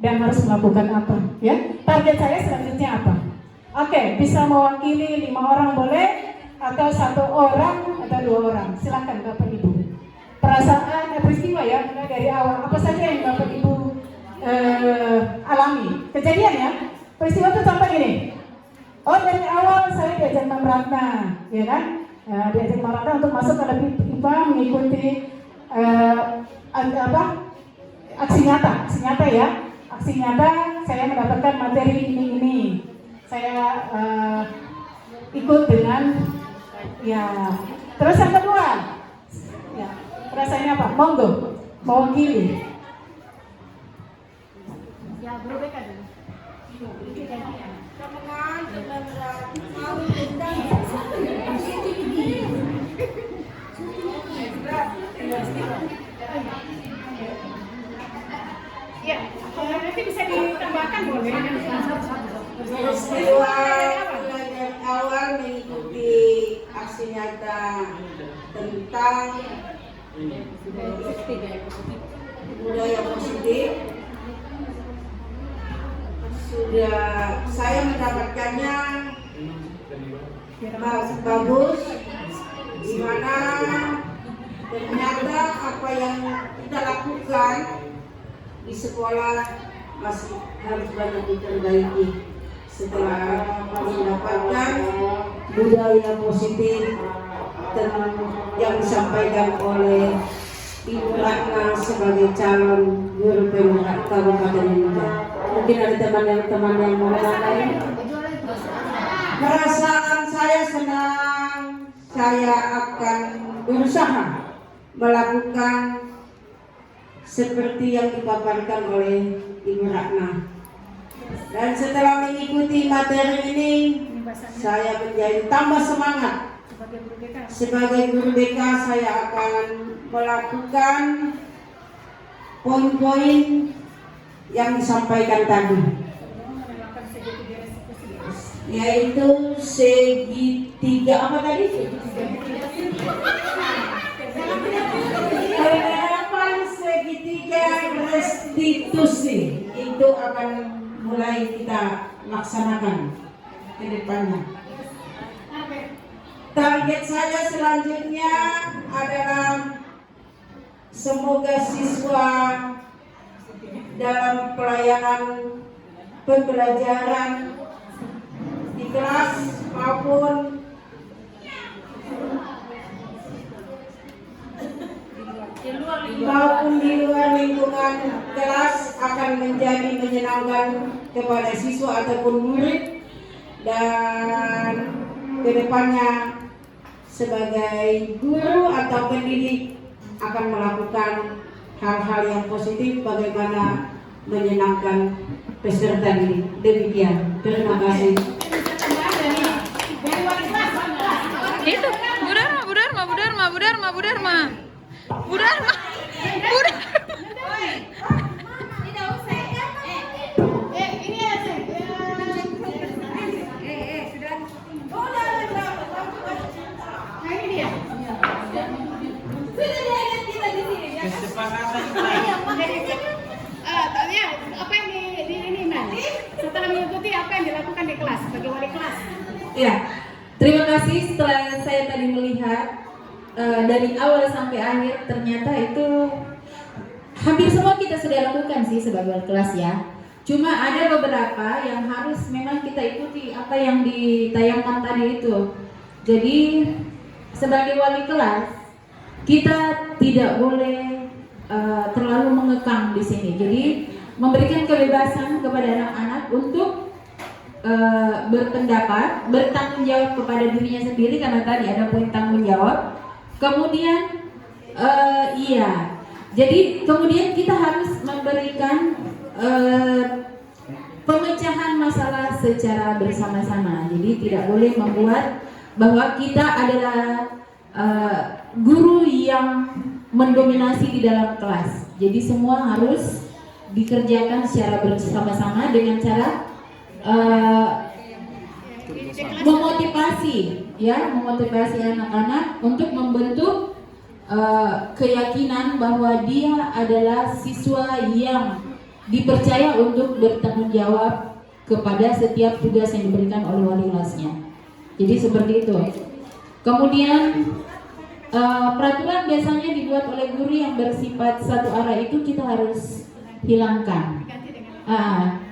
dan harus melakukan apa ya. Target saya selanjutnya apa? Oke, bisa mewakili 5 orang boleh, atau 1 orang atau 2 orang, silakan Bapak Ibu. Perasaan peristiwa ya, mulai dari awal apa saja yang Bapak Ibu alami, kejadian ya. Peristiwa itu contoh gini. Oh, dari awal saya diajak Mbak Ratna, ya kan? Diajak Mbak Ratna untuk masuk ke lebih IPA, mengikuti aksi nyata ya. Aksi nyata saya mendapatkan materi ini. Saya ikut dengan ya. Terus yang kedua, ya, perasaannya apa? Monggo, mewakili. Ya, belum kan? Ya, nanti bisa ditambahkan boleh. Peristiwa dari awal mengikuti aksi nyata tentang budaya positif. Sudah saya mendapatkannya bagus, di mana ternyata apa yang kita lakukan di sekolah masih harus banyak diperbaiki. Setelah mendapatkan budaya positif yang disampaikan oleh Ibu Ratna sebagai calon guru penggerak Kabupaten Mimika. Mungkin ada teman-teman yang mau lain. Perasaan saya senang, saya akan berusaha melakukan seperti yang dipaparkan oleh Ibu Ratna. Dan setelah mengikuti materi ini, saya menjadi tambah semangat. Sebagai guru BK, saya akan melakukan poin-poin yang disampaikan tadi, yaitu segitiga apa tadi? restitusi itu akan mulai kita laksanakan ke depannya. Target saya selanjutnya adalah semoga siswa dalam pelayanan pembelajaran di kelas maupun di luar lingkungan kelas akan menjadi menyenangkan kepada siswa ataupun murid, dan kedepannya sebagai guru atau pendidik akan melakukan hal-hal yang positif bagaimana menyenangkan peserta didik. Demikian, terima kasih. Itu Budarma. Ini ya sih. Nah ini dia. Kesepakatan Tanya apa yang di ini Man? Setelah mengikuti apa yang dilakukan di kelas sebagai wali kelas. Ya, terima kasih. Setelah saya tadi melihat dari awal sampai akhir, ternyata itu hampir semua kita sudah lakukan sih sebagai wali kelas ya. Cuma ada beberapa yang harus memang kita ikuti apa yang ditayangkan tadi itu. Jadi sebagai wali kelas kita tidak boleh terlalu mengekang di sini. Jadi memberikan kebebasan kepada anak-anak untuk berpendapat, bertanggung jawab kepada dirinya sendiri karena tadi ada poin tanggung jawab. Kemudian jadi kemudian kita harus memberikan pemecahan masalah secara bersama-sama. Jadi tidak boleh membuat bahwa kita adalah guru yang mendominasi di dalam kelas. Jadi semua harus dikerjakan secara bersama-sama dengan cara memotivasi anak-anak untuk membentuk keyakinan bahwa dia adalah siswa yang dipercaya untuk bertanggung jawab kepada setiap tugas yang diberikan oleh wali kelasnya. Jadi seperti itu. Kemudian peraturan biasanya dibuat oleh guru yang bersifat satu arah itu kita harus hilangkan.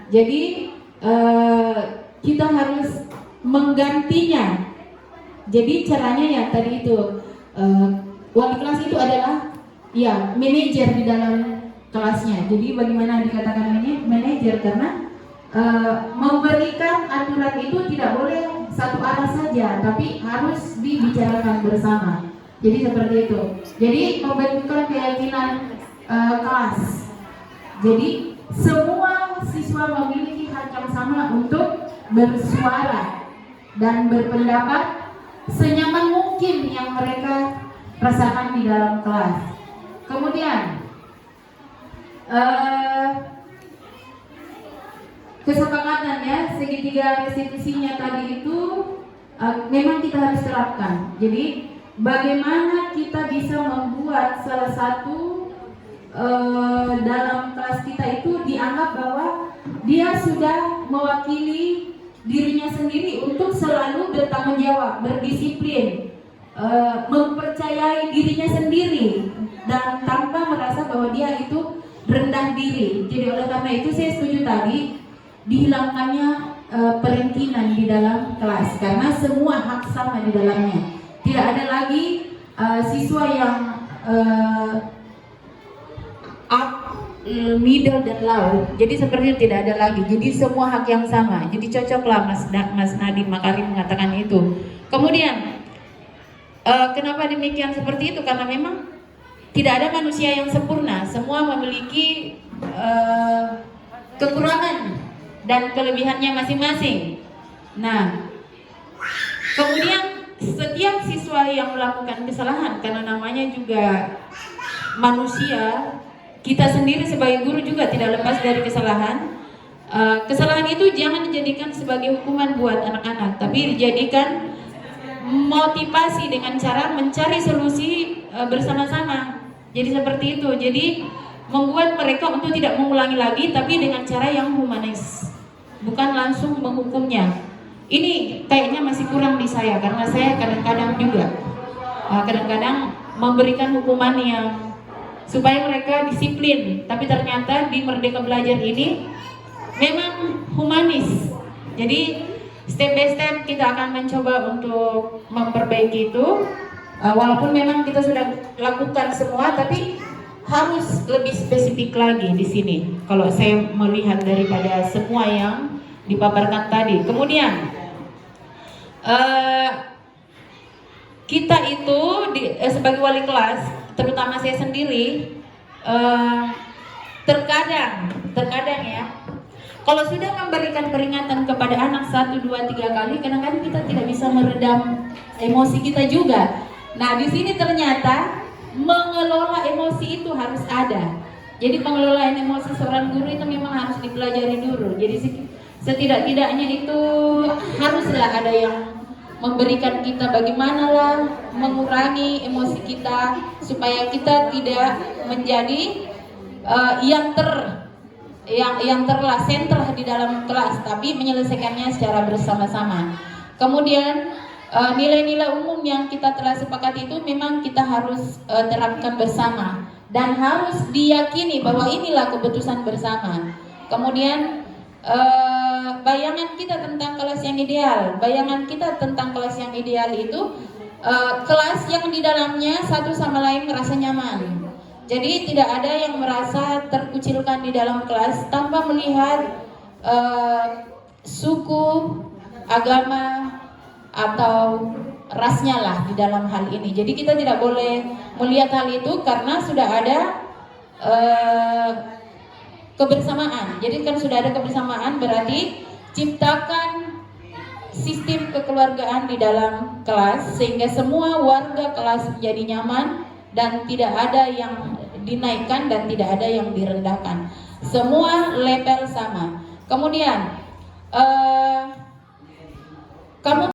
Jadi kita harus menggantinya. Jadi caranya ya tadi itu wali kelas itu adalah ya manajer di dalam kelasnya. Jadi bagaimana dikatakan manajer karena memberikan aturan itu tidak boleh satu arah saja, tapi harus dibicarakan bersama. Jadi seperti itu. Jadi membentukkan keyakinan kelas. Jadi semua siswa memiliki hak yang sama untuk bersuara dan berpendapat senyaman mungkin yang mereka rasakan di dalam kelas. Kemudian kesepakatan ya segitiga restitusinya tadi itu memang kita harus terapkan. Jadi bagaimana kita bisa membuat salah satu dalam kelas kita itu dianggap bahwa dia sudah mewakili dirinya sendiri untuk selalu bertanggung jawab, berdisiplin, mempercayai dirinya sendiri dan tanpa merasa bahwa dia itu rendah diri. Jadi oleh karena itu saya setuju tadi dihilangkannya perengkinan di dalam kelas karena semua hak sama di dalamnya. Tidak ada lagi siswa yang up, middle dan low. Jadi seperti itu tidak ada lagi. Jadi semua hak yang sama. Jadi cocoklah Mas Nadiem Makarim mengatakan itu. Kemudian kenapa demikian seperti itu? Karena memang tidak ada manusia yang sempurna. Semua memiliki kekurangan dan kelebihannya masing-masing. Nah, kemudian setiap siswa yang melakukan kesalahan, karena namanya juga manusia, kita sendiri sebagai guru juga tidak lepas dari kesalahan. Kesalahan itu jangan dijadikan sebagai hukuman buat anak-anak, tapi dijadikan motivasi dengan cara mencari solusi bersama-sama. Jadi seperti itu. Jadi membuat mereka untuk tidak mengulangi lagi, tapi dengan cara yang humanis, bukan langsung menghukumnya. Ini kayaknya masih kurang di saya, karena saya kadang-kadang juga kadang-kadang memberikan hukuman yang supaya mereka disiplin, tapi ternyata di Merdeka Belajar ini memang humanis. Jadi step by step kita akan mencoba untuk memperbaiki itu. Walaupun memang kita sudah lakukan semua, tapi harus lebih spesifik lagi di sini. Kalau saya melihat daripada semua yang dipaparkan tadi. Kemudian kita itu sebagai wali kelas, terutama saya sendiri, terkadang ya, kalau sudah memberikan peringatan kepada anak 1, 2, 3 kali, kadang-kadang kita tidak bisa meredam emosi kita juga. Nah, di sini ternyata mengelola emosi itu harus ada. Jadi pengelolaan emosi seorang guru itu memang harus dipelajari dulu. Jadi setidak-tidaknya itu haruslah ada yang memberikan kita bagaimana lah mengurangi emosi kita supaya kita tidak menjadi yang terlah senter di dalam kelas, tapi menyelesaikannya secara bersama-sama. Kemudian nilai-nilai umum yang kita telah sepakati itu memang kita harus terapkan bersama dan harus diyakini bahwa inilah keputusan bersama. Kemudian bayangan kita tentang kelas yang ideal, itu kelas yang di dalamnya satu sama lain merasa nyaman. Jadi tidak ada yang merasa terkucilkan di dalam kelas tanpa melihat suku, agama, atau rasnya lah di dalam hal ini. Jadi kita tidak boleh melihat hal itu karena sudah ada kebersamaan. Jadi kan sudah ada kebersamaan, berarti ciptakan sistem kekeluargaan di dalam kelas sehingga semua warga kelas menjadi nyaman dan tidak ada yang dinaikkan dan tidak ada yang direndahkan. Semua level sama. Kemudian kamu